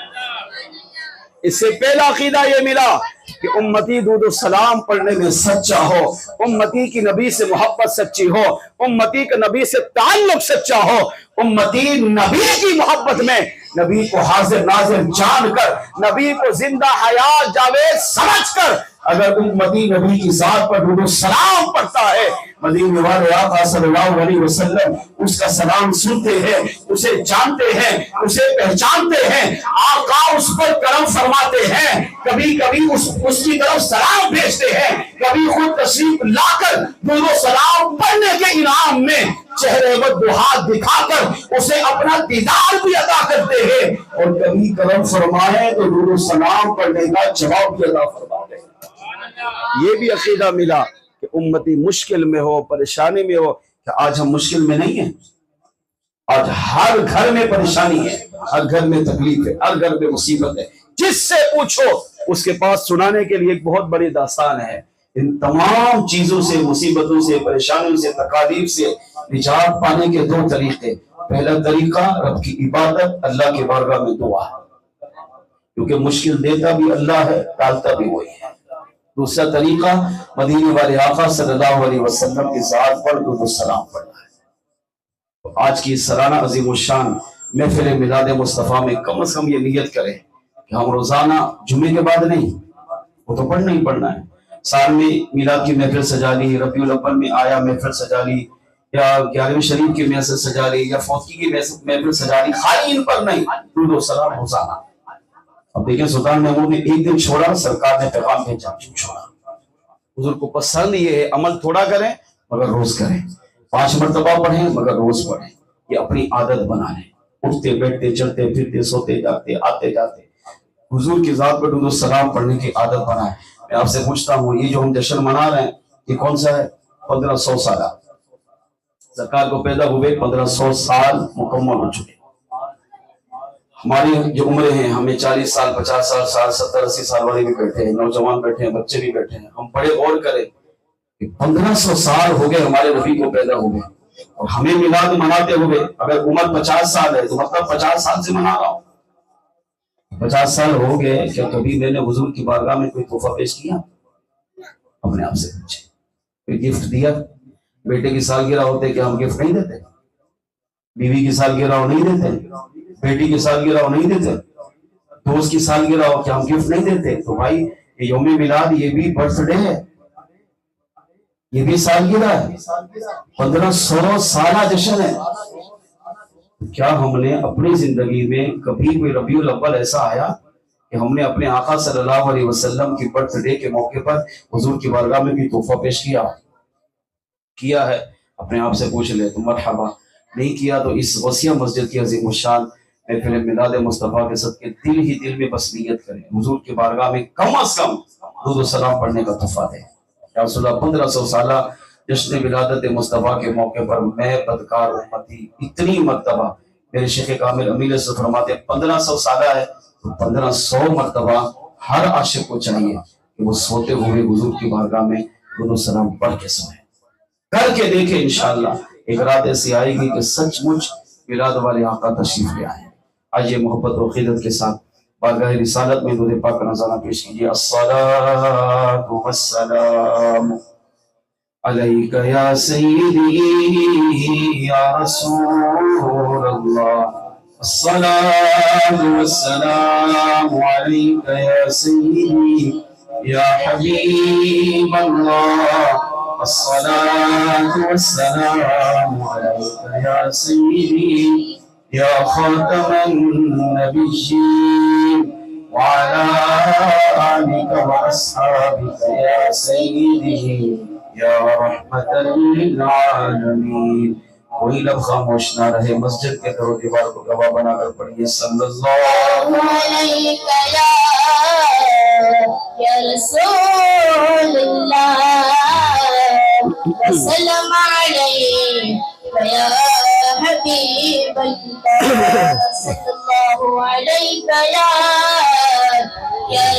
اس سے پہلا عقیدہ یہ ملا کہ امتی درود و سلام پڑھنے میں سچا ہو، امتی کی نبی سے محبت سچی ہو، امتی کا نبی سے تعلق سچا ہو، امتی نبی کی محبت میں نبی کو حاضر ناظر جان کر، نبی کو زندہ حیات جاوید سمجھ کر اگر امتی نبی کی ذات پر درود و سلام پڑھتا ہے، مدینے والے آقا صلی اللہ علیہ وسلم اس کا سلام سنتے ہیں، اسے جانتے ہیں، اسے پہچانتے ہیں، آقا اس پر کرم فرماتے ہیں، کبھی کبھی اس کی طرف سلام بھیجتے ہیں، کبھی خود تشریف لا کر درود و سلام پڑھنے کے انعام میں چہرے وضوحات دکھا کر اسے اپنا دیدار بھی عطا کرتے ہیں، اور کبھی کرم فرمائے تو درود و سلام پڑھنے کا جواب بھی عطا فرماتے ہیں۔ یہ بھی عقیدہ ملا کہ امتی مشکل میں ہو، پریشانی میں ہو، کہ آج ہم مشکل میں نہیں ہیں، آج ہر گھر میں پریشانی ہے، ہر گھر میں تکلیف ہے، ہر گھر میں مصیبت ہے، جس سے پوچھو اس کے پاس سنانے کے لیے ایک بہت بڑی داستان ہے۔ ان تمام چیزوں سے، مصیبتوں سے، پریشانیوں سے، تکالیف سے نجات پانے کے 2 طریقے۔ پہلا طریقہ رب کی عبادت، اللہ کے بارگاہ میں دعا، کیونکہ مشکل دیتا بھی اللہ ہے، ٹالتا بھی وہی ہے۔ دوسرا طریقہ مدینے والے آقا صلی اللہ علیہ وسلم کی ذات پر درود و سلام پڑھنا ہے۔ تو آج کی سالانہ عظیم الشان محفل میلاد مصطفیٰ میں کم از کم یہ نیت کریں کہ ہم روزانہ جمعے کے بعد نہیں، وہ تو پڑھنا ہی پڑھنا ہے، سال میں میلاد کی محفل سجا لی، ربیع الاول میں آیا محفل سجا لی، یا 11ویں شریف کی محفل سجا لی، یا فوتگی کی محفل سجا لی، خالی ان پر نہیں، درود و سلام روزانہ۔ اب دیکھیں سلطان محمود نے ایک دن چھوڑا، سرکار نے پیغام بھیجا کیوں چھوڑا؟ حضور کو پسند یہ ہے عمل تھوڑا کریں مگر روز کریں، 5 مرتبہ پڑھیں مگر روز پڑھیں، یہ اپنی عادت بنا لیں، اٹھتے بیٹھتے چلتے پھرتے سوتے جاتے آتے جاتے حضور کی ذات پر درود و سلام پڑھنے کی عادت بنائیں۔ میں آپ سے پوچھتا ہوں یہ جو ہم جشن منا رہے ہیں یہ کون سا ہے؟ 1500 سالہ، سرکار کو پیدا ہوئے 1500 سال مکمل ہو چکے، ہماری جو عمریں ہیں ہمیں 40 سال 50 سال 70 80 سال والے بھی بیٹھے ہیں، نوجوان بیٹھے ہیں، بچے بھی بیٹھے ہیں، ہم بڑے غور کریں کہ 1500 سال ہو گئے ہمارے نبی کو پیدا ہوئے، اور ہمیں میلاد مناتے ہوئے اگر عمر 50 سال ہے تو مطلب 50 سال سے منا رہا ہوں، 50 سال ہو گئے، کیا کبھی میں نے حضور کی بارگاہ میں کوئی تحفہ پیش کیا؟ اپنے آپ سے پوچھیں، کوئی گفٹ دیا؟ بیٹے کی سالگرہ ہوتے کیا ہم گفٹ نہیں دیتے؟ بیوی کی سالگرہ ہو نہیں دیتے؟ بیٹی کی سالگرہ ہو نہیں دیتے؟ دوست کی سالگرہ ہو کیا ہم گفٹ نہیں دیتے؟ تو بھائی یہ یوم میلاد یہ بھی برتھ ڈے ہے، یہ بھی سالگرہ ہے، 1500 سالہ جشن ہے۔ کیا ہم نے اپنی زندگی میں کبھی کوئی ربیع الاول ایسا آیا کہ ہم نے اپنے آقا صلی اللہ علیہ وسلم کی برتھ ڈے کے موقع پر حضور کی بارگاہ میں بھی تحفہ پیش کیا ہے؟ اپنے آپ سے پوچھ لے تو مرحبا، نہیں کیا تو اس وسیع مسجد کی عظیم الشان محفل میلاد مصطفیٰ کے صدقے دل ہی دل میں بس نیت کریں، حضور کی بارگاہ میں کم از کم درود و سلام پڑھنے کا تحفہ دیں۔ یا رسول اللہ 1500 سالہ جشن ولادت مصطفیٰ کے موقع پر میں بدکار امتی اتنی مرتبہ، میرے شیخ کامل امیر سے فرماتے 1500 سالہ ہے تو 1500 مرتبہ ہر عاشق کو چاہیے کہ وہ سوتے ہوئے حضور کی بارگاہ میں درود و سلام پڑھ کے سوئے، کر کے دیکھیں انشاءاللہ ایک رات ایسی آئے گی کہ سچ مچ میلاد والے آقا تشریف لے آئے۔ آئیے محبت و عقیدت کے ساتھ بارگاہ رسالت میں درود پاک کا نذرانہ پیش کیجیے۔ الصلاۃ والسلام علیک یا سیدی یا رسول اللہ، الصلاۃ والسلام علیک یا سیدی یا حبیب اللہ، الصلاة والسلام عليك يا سيدي يا خاتم النبيين وعلى آلك وأصحابك يا سيدي يا رحمة للعالمين۔ کوئی لب خاموش نہ رہے، مسجد کے در و دیوار کو گواہ بنا کر پڑھیے صلی اللہ علیہ یا رسول اللہ وسلم عليك يا حبيب الله صلى الله عليك يا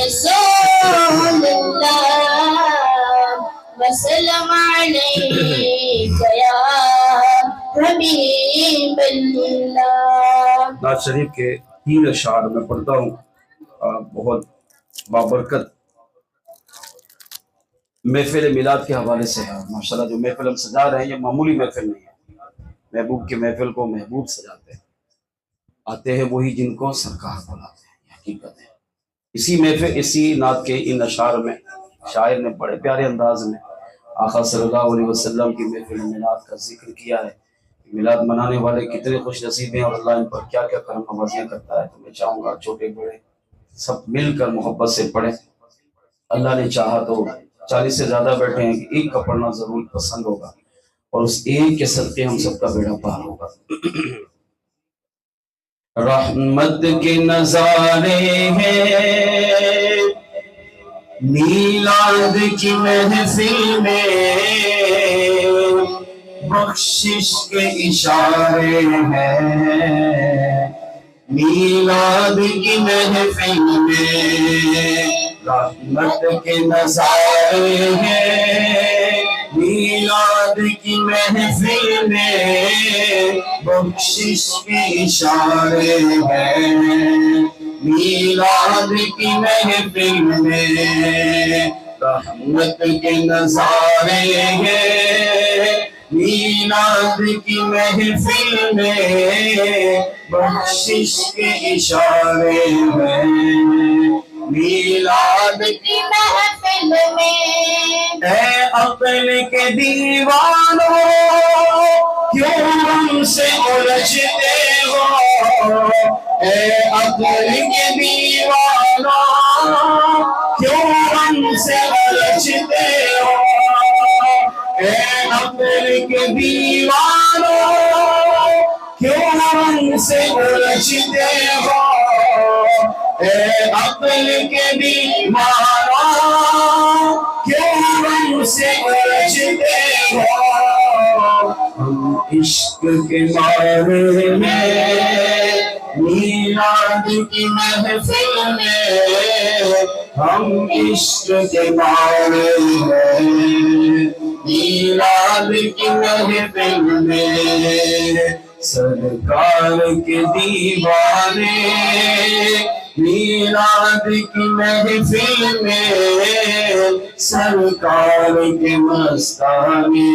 رسول الله وسلم عليك يا حبيب الله. نعت شریف کے 3 اشعار میں پڑھتا ہوں، بہت بابرکت محفل میلاد کے حوالے سے ہے. ماشاءاللہ جو محفل ہم سجا رہے ہیں یہ معمولی محفل نہیں ہے. محبوب کے محفل کو محبوب سجاتے ہیں، آتے ہیں وہی جن کو سرکار بلاتے ہیں. یہ حقیقت ہے. اسی محفل، اسی نعت کے ان اشعار میں شاعر نے بڑے پیارے انداز میں آقا صلی اللہ علیہ وسلم کی محفل میلاد کا ذکر کیا ہے. میلاد منانے والے کتنے خوش نصیب ہیں اور اللہ ان پر کیا کیا کرم نوازیاں کرتا ہے. تو میں چاہوں گا چھوٹے بڑے سب مل کر محبت سے پڑھیں. اللہ نے چاہا تو 40 سے زیادہ بیٹھے ہیں کہ ایک کا پڑھنا ضرور پسند ہوگا اور اس ایک کے صدقے ہم سب کا بیڑا پار ہوگا. رحمت کے نظارے ہیں میلاد کی محفل میں، بخشش کے اشارے ہیں میلاد کی محفل میں. رحمت کے نظارے ہیں میلاد کی محفل میں، بخشش کے اشارے ہیں میلاد کی محفل میں. رحمت کے نظارے ہیں میلاد کی محفل میں، بخشش کے اشارے ہیں میلاد کی محفل میں. اے عقل کے دیوانوں کیوں ہم سے الجھتے ہو، اے عقل کے دیوانوں کیوں ہم سے الجھتے ہو، اے عقل کے دیوانوں کیوں ہم سے الجھتے ہو، اے عقل کے دیوانوں کیوں ہم سے الجھتے ہو. ہم عشق کے مارے میں میلاد کی محفل میں، ہم عشق کے مارے میں میلاد کی محفل میں. سرکار کے دیوانے میلاد کی محفل میں، سرکار کے مستانے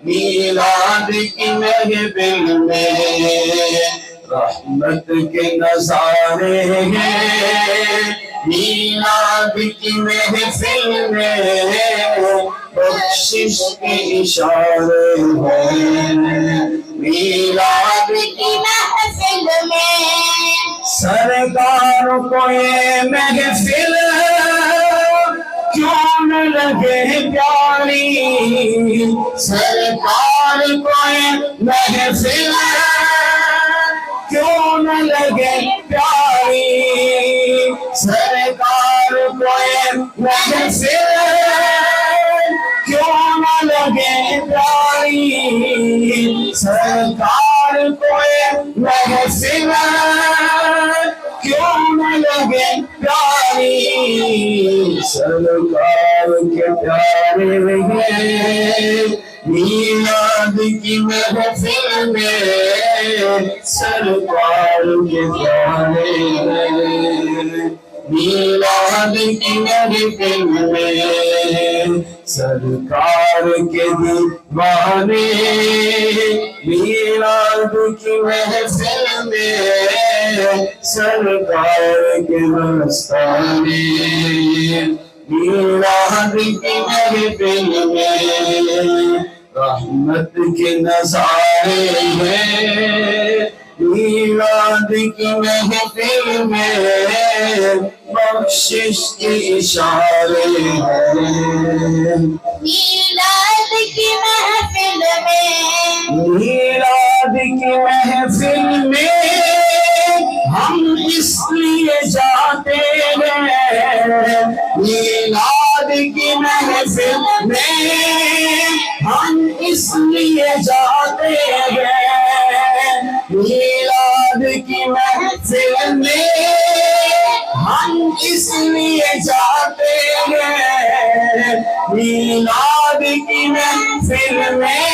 میلاد کی محفل میں. رحمت کے نظارے ہیں میلاد کی محفل میں، بخشش کے اشارے ہیں میلاد کی محفل میں. سرکار کو یہ محفل کیوں نہ لگے پیاری، سرکار کو یہ محفل کیوں نہ لگے پیاری، سرکار کو یہ محفل کیوں نہ لگے پیاری، سرکار کو یہ محفل کیوں نہ لگے پیاری. سرکار کے پیارے ہیں میلاد کی محفل میں، سرکار کے پیارے ہیں میلاد کی محفل میں. سرکار کے دیوانے میلاد کی محفل میں، سرکار کے مستانے میلاد کی محفل میں. رحمت کے نظارے ہیں میلاد کی محفل میں، بخشش کے اشارے ہیں میلاد کی محفل میں. میلاد کی محفل میں ہم اس لیے جاتے ہیں، میلاد کی محفل میں ہم لیے جاتے ہیں میلاد کی محفل میں، ہم اس لیے جاتے ہیں میلاد کی محفل میں،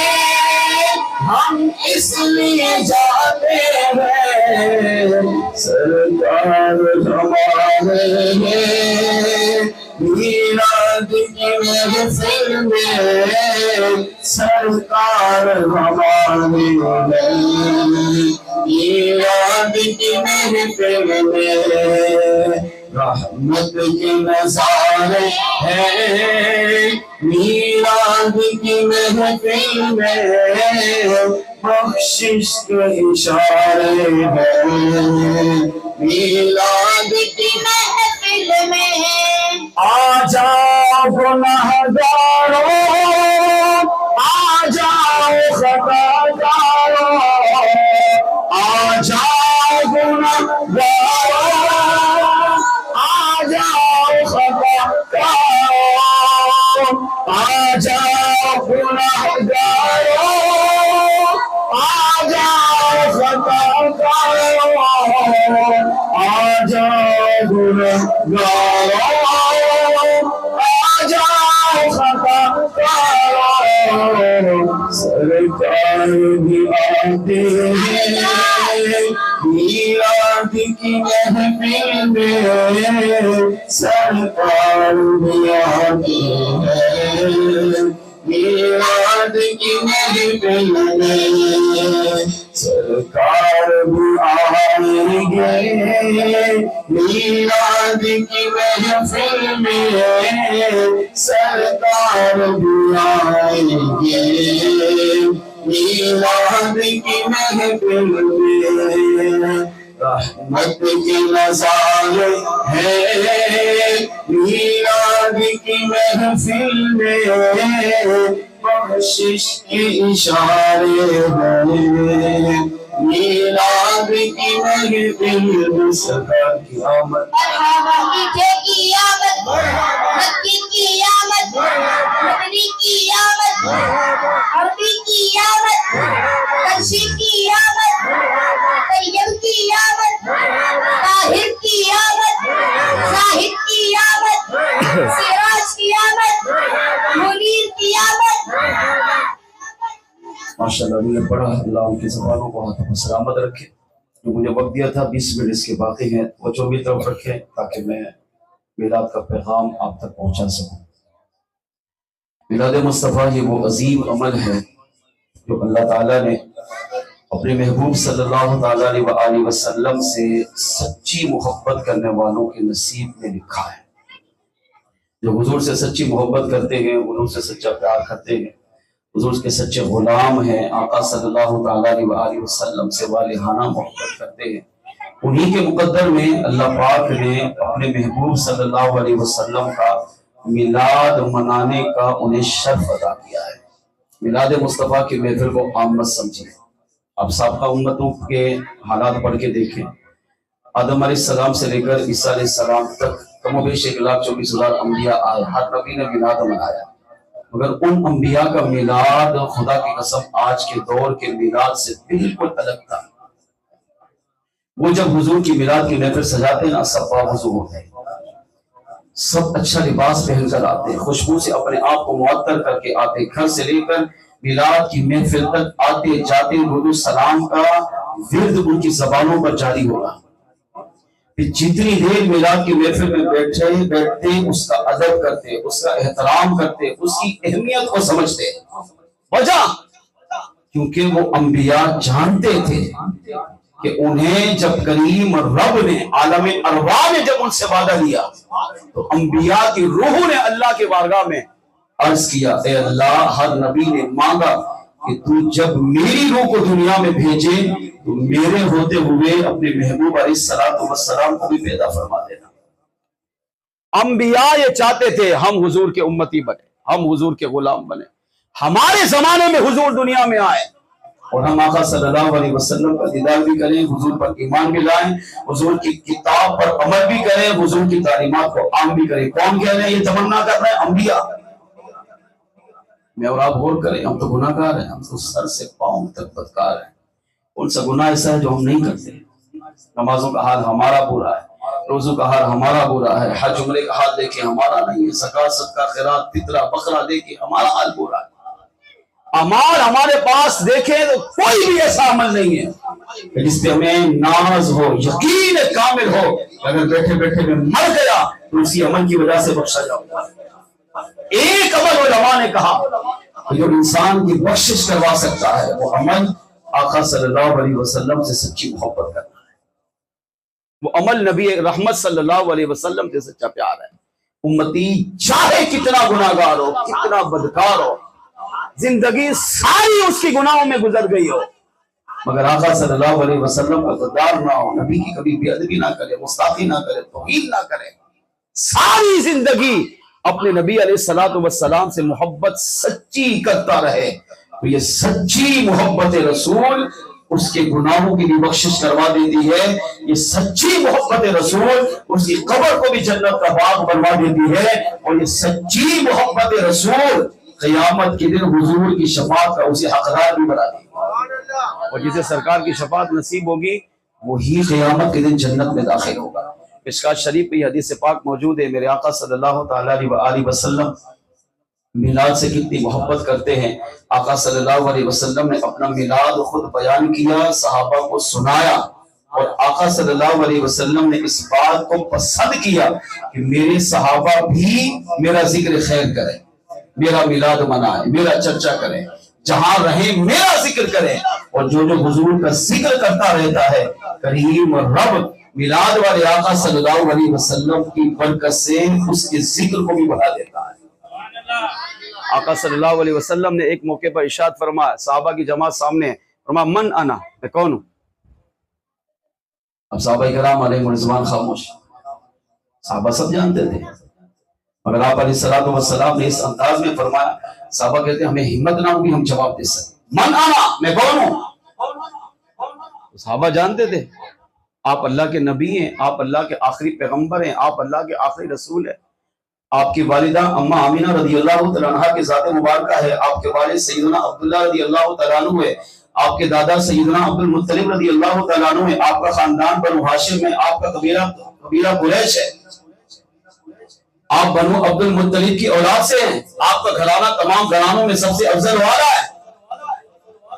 ہم اس لیے جاتے ہیں سرکار ہمارے ہیں میلاد کی محفل میں، سرکار ہمارے ہیں میلاد کی محفل میں، رحمت کے نظارے ہیں میلاد کی محفل میں، بخشش کے اشارے ہیں میلاد کی محفل میں، آ جاؤ گنہگاروں، آ جاؤ خطاکاروں، آ جاؤ گنہگاروں، آ جاؤ خطاکاروں، آ جاؤ گنہگاروں، آ جاؤ خطاکاروں، آ جاؤ گنہگاروں، آ جاؤ خطاکاروں، سرکار بھی آتے ہیں میلاد کی محفل میں، سرکار بھی آتے ہیں میلاد کی محفل میں، سرکار بھی آئیں گے میلاد کی محفل میں، سرکار بھی آئیں گے میلاد کی محفل میں، رحمت کے نظارے ہیں میلاد کی محفل میں، بخشش کے اشارے ہیں میلاد کی محفل میں، سرکار کی آمد، میٹھے کی آمد، مکی کی آمد، مدنی کی آمد، عربی کی آمد، کرشی کی آمد، طیب کی آمد، طاہر کی آمد، زاہد کی آمد، سراج کی آمد، منیر کی آمد۔ ماشاءاللہ نے پڑھا، اللہ ان کی زبانوں کو ہاتھوں پر سلامت رکھے۔ جو مجھے وقت دیا تھا 20 منٹ اس کے باقی ہیں، وہ جو بھی طرف رکھیں تاکہ میں میلاد کا پیغام آپ تک پہنچا سکوں۔ میلاد مصطفیٰ یہ وہ عظیم عمل ہے جو اللہ تعالیٰ نے اپنے محبوب صلی اللہ تعالیٰ علیہ وآلہ وسلم سے سچی محبت کرنے والوں کے نصیب میں لکھا ہے۔ جو حضور سے سچی محبت کرتے ہیں، حضور سے سچا پیار کرتے ہیں، حضور کے سچے غلام ہیں، آقا صلی اللہ تعالیٰ علیہ وآلہ وسلم سے والہانہ محبت کرتے ہیں، انہی کے مقدر میں اللہ پاک نے اپنے محبوب صلی اللہ علیہ وسلم کا میلاد منانے کا انہیں شرف عطا کیا ہے۔ میلاد مصطفیٰ کی محفل کو آمد سمجھیں۔ اب سابقہ امتوں کے حالات پڑھ کے دیکھیں، آدم علیہ السلام سے لے کر عیسیٰ علیہ السلام تک کم و بیش 1,24,000 انبیاء آئے، ہر نبی نے میلاد منایا، مگر ان انبیاء کا میلاد خدا کی قسم آج کے دور کے میلاد سے بالکل الگ تھا۔ وہ جب حضور کی میلاد کی محفل سجاتے ہیں نا، سب باوضو ہوتے ہیں، سب اچھا لباس پہن کر آتے ہیں، خوشبو سے اپنے آپ کو معطر کر کے آتے ہیں، گھر سے لے کر میلاد کی محفل تک آتے جاتے درود و سلام کا ورد ان کی زبانوں پر جاری ہوگا۔ پھر جتنی دیر میلاد کی محفل میں بیٹھتے اس کا ادب کرتے، اس کا احترام کرتے، اس کی اہمیت کو سمجھتے۔ وجہ کیونکہ وہ انبیاء جانتے تھے کہ انہیں جب کریم رب نے عالم ارواح میں جب ان سے وعدہ لیا تو انبیاء کی روح نے اللہ کے بارگاہ میں عرض کیا، اے اللہ، ہر نبی نے مانگا کہ تو جب میری روح کو دنیا میں بھیجے تو میرے ہوتے ہوئے اپنے محبوب علیہ السلام کو بھی پیدا فرما دینا۔ انبیاء یہ چاہتے تھے ہم حضور کے امتی بنے، ہم حضور کے غلام بنے، ہمارے زمانے میں حضور دنیا میں آئے اور ہم آقا صلی اللہ علیہ وسلم کا دیدار بھی کریں، حضور پر ایمان بھی لائیں، حضور کی کتاب پر عمل بھی کریں، حضور کی تعلیمات کو عام بھی کریں۔ کون کہہ رہے ہیں یہ تمنا کر رہے ہیں؟ انبیاء۔ میں اور آپ غور کریں، ہم تو گناہ گار ہیں، ہم تو سر سے پاؤں تک بدکار ہیں۔ کون سا گناہ ایسا ہے جو ہم نہیں کرتے؟ نمازوں کا حال ہمارا برا ہے، روزوں کا حال ہمارا برا ہے، حج عمرے کا حال دیکھیں ہمارا نہیں ہے، زکوٰۃ صدقہ خیرات فطرہ بقرہ دیکھیں ہمارا حال برا ہے۔ اعمال ہمارے پاس دیکھیں تو کوئی بھی ایسا عمل نہیں ہے کہ جس پہ ہمیں ناز ہو، یقین کامل ہو، اگر بیٹھے بیٹھے میں مر گیا تو اسی عمل کی وجہ سے بخشا جاؤں گا۔ ایک عمل علماء نے کہا کہ جو انسان کی بخشش کروا سکتا ہے وہ عمل آقا صلی اللہ علیہ وسلم سے سچی محبت کرنا ہے، وہ عمل نبی رحمت صلی اللہ علیہ وسلم سے سچا پیار ہے۔ امتی چاہے کتنا گناہ گار ہو، کتنا بدکار ہو، زندگی ساری اس کی گناہوں میں گزر گئی ہو، مگر آقا صلی اللہ علیہ وسلم کا غدار نہ ہو، نبی کی کبھی بے ادبی نہ کرے، گستاخی نہ کرے، توہین نہ کرے، ساری زندگی اپنے نبی علیہ السلام سے محبت سچی کرتا رہے، تو یہ سچی محبت رسول اس کے گناہوں کی بھی بخشش کروا دیتی ہے۔ یہ سچی محبت رسول اس کی قبر کو بھی جنت کا باغ بنوا دیتی ہے، اور یہ سچی محبت رسول قیامت کے دن حضور کی شفاعت کا اسے حقدار بھی بنا دیتی ہے، اور جسے سرکار کی شفاعت نصیب ہوگی وہی قیامت کے دن جنت میں داخل ہوگا۔ مشکوٰۃ شریف میں حدیث پاک موجود ہے، میرے آقا صلی اللہ تعالیٰ علیہ وسلم میلاد سے کتنی محبت کرتے ہیں۔ آقا صلی اللہ علیہ وسلم نے اپنا میلاد خود بیان کیا، صحابہ کو سنایا، اور آقا صلی اللہ علیہ وسلم نے اس بات کو پسند کیا کہ میرے صحابہ بھی میرا ذکر خیر کریں، میرا میلاد منائیں، میرا چرچا کریں، جہاں رہیں میرا ذکر کریں، اور جو حضور کا ذکر کرتا رہتا ہے کریم رب میلاد والے آقا صلی اللہ علیہ وسلم کی برکت سے اس کے ذکر کو بھی بڑھا دیتا ہے۔ آقا صلی اللہ علیہ وسلم نے ایک موقع پر ارشاد فرمایا، صحابہ کی جماعت سامنے، فرمایا من انا، میں کون ہوں؟ اب صحابہ کرام علیہ رضوان خاموش، صحابہ سب جانتے تھے، مگر آپ علیہ السلام نے اس انداز میں فرمایا، صحابہ کہتے ہیں ہمیں ہمت نہ ہوگی ہم جواب دے سکیں، من انا، میں کون ہوں؟ صحابہ جانتے تھے آپ اللہ کے نبی ہیں، آپ اللہ کے آخری پیغمبر ہیں، آپ اللہ کے آخری رسول ہیں، آپ کی والدہ اماں آمینہ رضی اللہ تعالیٰ عنہ کی ذات مبارکہ ہے، آپ کے والد سیدنا عبداللہ رضی اللہ تعالیٰ عنہ ہے، آپ کے دادا سیدنا عبد المطلب رضی اللہ تعالیٰ عنہ ہے، آپ کا خاندان بنو ہاشم ہے، آپ کا قبیلہ قریش ہے، آپ بنو عبد المطلب کی اولاد سے ہیں، آپ کا گھرانہ تمام گھرانوں میں سب سے افضل والا ہے،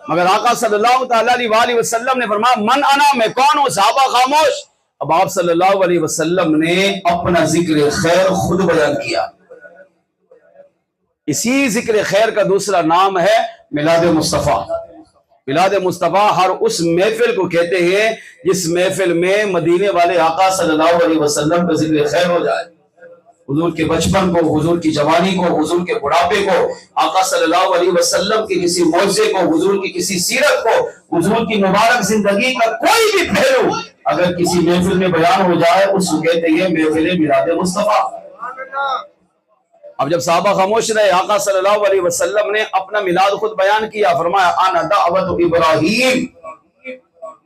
مگر آقا صلی اللہ تعالیٰ علیہ وسلم نے فرمایا من انا، میں کون ہوں؟ صحابہ خاموش۔ اب آپ صلی اللہ علیہ وسلم نے اپنا ذکر خیر خود بیان کیا، اسی ذکر خیر کا دوسرا نام ہے میلاد مصطفیٰ۔ میلاد مصطفیٰ ہر اس محفل کو کہتے ہیں جس محفل میں مدینے والے آقا صلی اللہ علیہ وسلم کا ذکر خیر ہو جائے، حضور کے بچپن کو، حضور کی جوانی کو، حضور کے بڑھاپے کو، آقا صلی اللہ علیہ وسلم کے کسی معجزے کو، حضور کی کسی سیرت کو، حضور کی مبارک زندگی کا کوئی بھی پہلو اگر کسی محفل میں بیان ہو جائے اس کو کہتے ہیں محفل میلاد مصطفیٰ۔ اب جب صحابہ خاموش رہے، آقا صلی اللہ علیہ وسلم نے اپنا میلاد خود بیان کیا، فرمایا انا دعوت ابراہیم،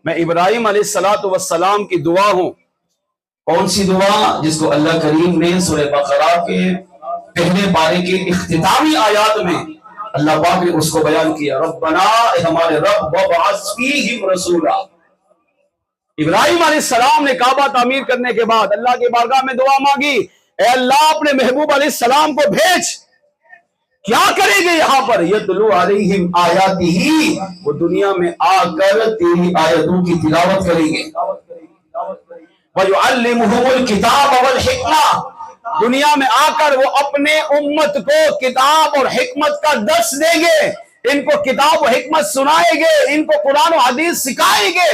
میں ابراہیم علیہ السلام کی دعا ہوں۔ کون سی دعا؟ جس کو اللہ کریم نے سورہ بقرہ کے پہلے پارے کے اختتامی آیات میں اللہ پاک نے اس کو بیان کیا، ربنا، اے ہمارے رب، وابعث فیہم رسولا۔ ابراہیم علیہ السلام نے کعبہ تعمیر کرنے کے بعد اللہ کی بارگاہ میں دعا مانگی، اے اللہ اپنے محبوب علیہ السلام کو بھیج، کیا کریں گے یہاں پر؟ یتلو علیہم آیاتہ، وہ دنیا میں آ کر تیری آیتوں کی تلاوت کریں گے، وَيُعَلِّمُهُمُ الْكِتَابَ وَالْحِکْمَةَ، دنیا میں آ کر وہ اپنے امت کو کتاب اور حکمت کا درس دیں گے، ان کو کتاب و حکمت سنائیں گے، ان کو قرآن و حدیث سکھائیں گے،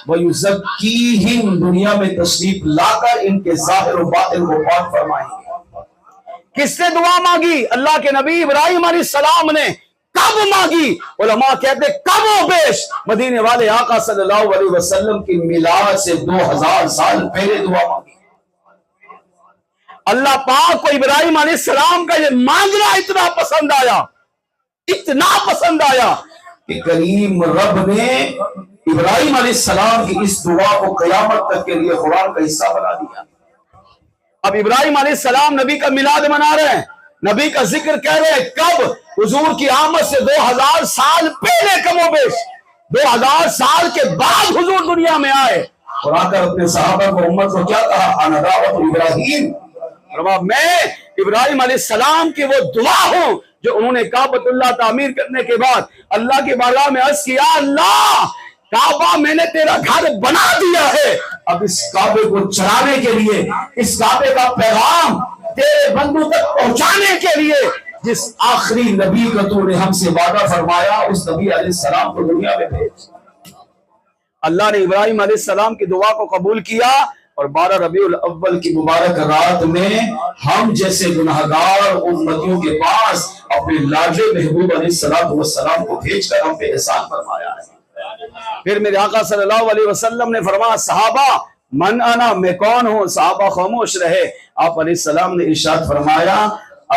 وَيُزَكِّيهِمْ، دنیا میں تشریف لا کر ان کے ظاہر و باطن کو پاک فرمائیں گے۔ کس نے دعا مانگی؟ اللہ کے نبی ابراہیم علیہ السلام نے۔ کب مانگی؟ علماء کہتے کم و بیش مدینے والے آقا صلی اللہ علیہ وسلم کی میلاد سے 2000 سال پہلے دعا مانگی۔ اللہ پاک کو ابراہیم علیہ السلام کا یہ مانگنا اتنا پسند آیا، اتنا پسند آیا کہ کریم رب نے ابراہیم علیہ السلام کی اس دعا کو قیامت تک کے لیے قرآن کا حصہ بنا دیا۔ اب ابراہیم علیہ السلام نبی کا میلاد منا رہے ہیں، نبی کا ذکر کہہ رہے ہیں کب؟ حضور کی آمد سے 2000 سال پہلے کم و بیش، 2000 سال کے بعد حضور دنیا میں آئے اور آ کر اپنے صحابہ کو امت کو کیا کہا؟ انا دعوت ابراہیم، میں ابراہیم علیہ السلام کی وہ دعا ہوں جو انہوں نے کعبۃ اللہ تعمیر کرنے کے بعد اللہ کی بارگاہ میں عرض کیا، اللہ کعبہ میں نے تیرا گھر بنا دیا ہے، اب اس کعبے کو چلانے کے لیے، اس کعبے کا پیغام تیرے بندوں تک پہنچانے کے لیے جس آخری نبی کا تو نے ہم سے وعدہ فرمایا اس نبی علیہ السلام کو دنیا میں بھیج۔ اللہ نے ابراہیم علیہ السلام کی دعا کو قبول کیا اور 12 ربیع الاول کی مبارک رات میں ہم جیسے گناہگار امتیوں کے پاس اپنے لاڈلے محبوب علیہ السلام کو بھیج کر ہم پہ احسان فرمایا ہے۔ پھر میرے آقا صلی اللہ علیہ وسلم نے فرمایا، صحابہ من انا، میں کون ہوں؟ صحابہ خاموش رہے۔ آپ علیہ السلام نے ارشاد فرمایا،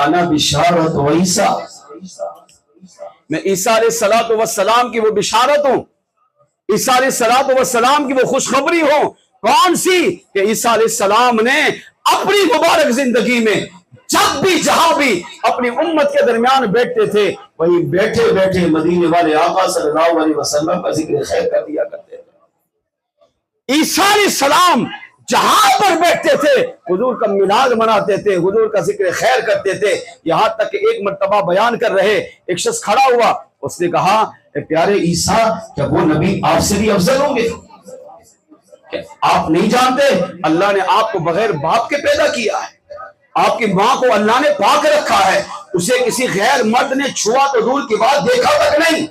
انا بشارت و عیسیٰ، میں عیسیٰ علیہ السلام کی وہ بشارت ہوں، عیسیٰ علیہ السلام کی وہ خوشخبری ہوں۔ کون سی؟ کہ عیسیٰ علیہ السلام نے اپنی مبارک زندگی میں جب بھی جہاں بھی اپنی امت کے درمیان بیٹھتے تھے وہی بیٹھے بیٹھے مدینے والے آقا صلی اللہ علیہ وسلم کا ذکر خیر کر دیا کرتے تھے۔ عیسیٰ علیہ السلام جہاں پر بیٹھتے تھے حضور کا میلاد مناتے تھے، حضور کا ذکر خیر کرتے تھے، یہاں تک کہ ایک مرتبہ بیان کر رہے ایک شخص کھڑا ہوا، اس نے کہا، اے پیارے عیسیٰ، کیا وہ نبی آپ سے بھی افضل ہوں گے؟ آپ نہیں جانتے اللہ نے آپ کو بغیر باپ کے پیدا کیا ہے، آپ کی ماں کو اللہ نے پاک رکھا ہے، اسے کسی غیر مرد نے چھوا تو دور کی بات دیکھا تک نہیں۔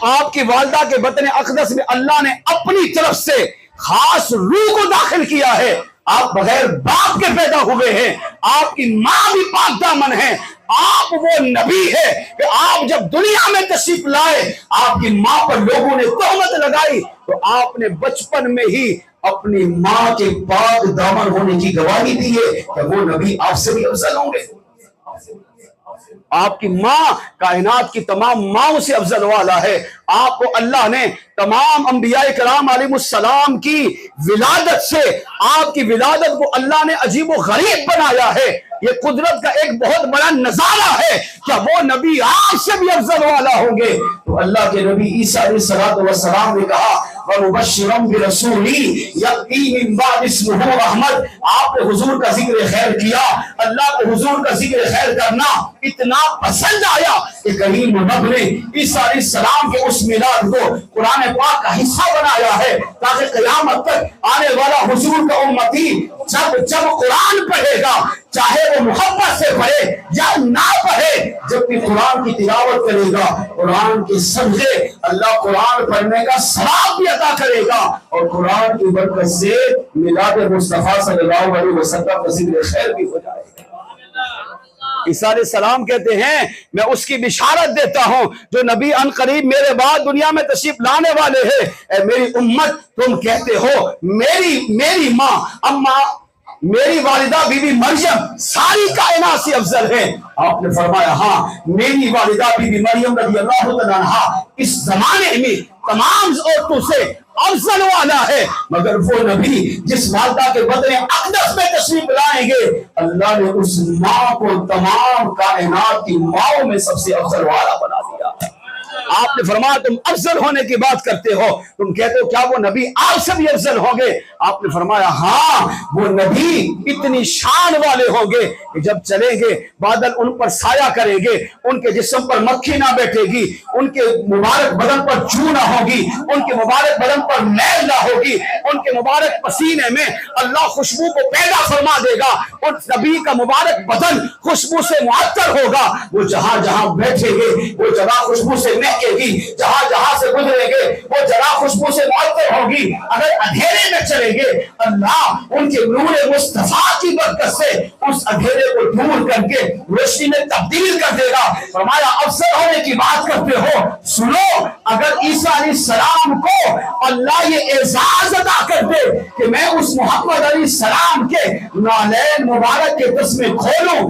آپ کی والدہ کے بطن اقدس میں اللہ نے اپنی طرف سے خاص روح کو داخل کیا ہے، آپ بغیر باپ کے پیدا ہوئے ہیں، آپ کی ماں بھی پاک دامن ہے، آپ وہ نبی ہے کہ آپ جب دنیا میں تشریف لائے آپ کی ماں پر لوگوں نے تہمت لگائی تو آپ نے بچپن میں ہی اپنی ماں کے پاک دامن ہونے کی گواہی دی ہے کہ وہ نبی آپ سے بھی افضل ہوں گے۔ آپ کی ماں کائنات کی تمام ماؤں سے افضل والا ہے، آپ کو اللہ نے تمام انبیاء کرام علیہ السلام کی ولادت سے آپ کی ولادت کو اللہ نے عجیب و غریب بنایا ہے، یہ قدرت کا ایک بہت بڑا نظارہ ہے، کیا وہ نبی آپ سے بھی افضل والا ہوں گے؟ تو اللہ کے نبی عیسیٰ علیہ السلام نے کہا، وَمُبَشِّرًا بِرَسُولٍ يَأْتِي مِن بَعْدِهِ اسْمُهُ احمد، آپ نے حضور کا ذکر خیر کیا، اللہ کو حضور کا ذکر خیر کرنا اتنا پسند آیا کہ کریم رب نے عیسیٰ علیہ السلام کے اس میلاد کو قرآن پاک کا حصہ بنایا ہے تاکہ قیامت تک آنے والا حضور کا امتی جب قرآن پڑھے گا چاہے وہ محبت سے پڑھے یا نہ پڑھے، جب بھی قرآن کی تلاوت کرے گا قرآن کے صدقے اللہ قرآن پڑھنے کا ثواب بھی عطا کرے گا اور قرآن کی برکت سے میلاد مصطفیٰ صلی اللہ علیہ وسلم کا ذکر خیر بھی ہو جائے گا۔ عیسیٰ علیہ السلام کہتے ہیں میں اس کی بشارت دیتا ہوں جو نبی ان قریب میرے بعد دنیا میں تشریف لانے والے ہیں۔ اے میری امت، تم کہتے ہو میری ماں اماں میری والدہ بی بی مریم ساری کائنات سے افضل ہے، آپ نے فرمایا ہاں میری والدہ بی بی مریم رضی اللہ تعالیٰ عنہا اس زمانے میں تمام عورتوں سے افضل والا ہے، مگر وہ نبی جس والدہ کے بدن اقدس میں تشریف لائیں گے اللہ نے اس ماں کو تمام کائنات کی ماؤں میں سب سے افضل والا بنا دیا۔ آپ نے فرمایا تم افضل ہونے کی بات کرتے ہو، تم کہتے ہو کیا وہ نبی آپ سے بھی افضل ہوں گے؟ آپ نے فرمایا ہاں وہ نبی اتنی شان والے ہوں گے کہ جب چلیں گے بادل ان پر سایہ کریں گے، ان کے جسم پر مکھی نہ بیٹھے گی، ان کے مبارک بدن پر جو نہ ہوگی، ان کے مبارک بدن پر میل نہ ہوگی، ان کے مبارک پسینے میں اللہ خوشبو کو پیدا فرما دے گا، ان نبی کا مبارک بدن خوشبو سے معطر ہوگا، وہ جہاں جہاں بیٹھے گے وہ جگہ خوشبو سے مہکے گی، جہاں جہاں سے گزرے گے وہ جگہ خوشبو سے معطر ہوگی۔ اگر اندھیرے میں چلیں گے اللہ ان کے نور مصطفیٰ کی برکت سے اس اندھیرے کو دور کر کے روشنی میں تبدیل کر دے گا۔ فرمایا افضل ہونے کی بات کرتے ہو، سنو اگر عیسیٰ علیہ السلام کو اللہ یہ اعزاز عطا کر دے کہ میں اس محمد علیہ السلام کے نالین مبارک کے تسمے کھولوں،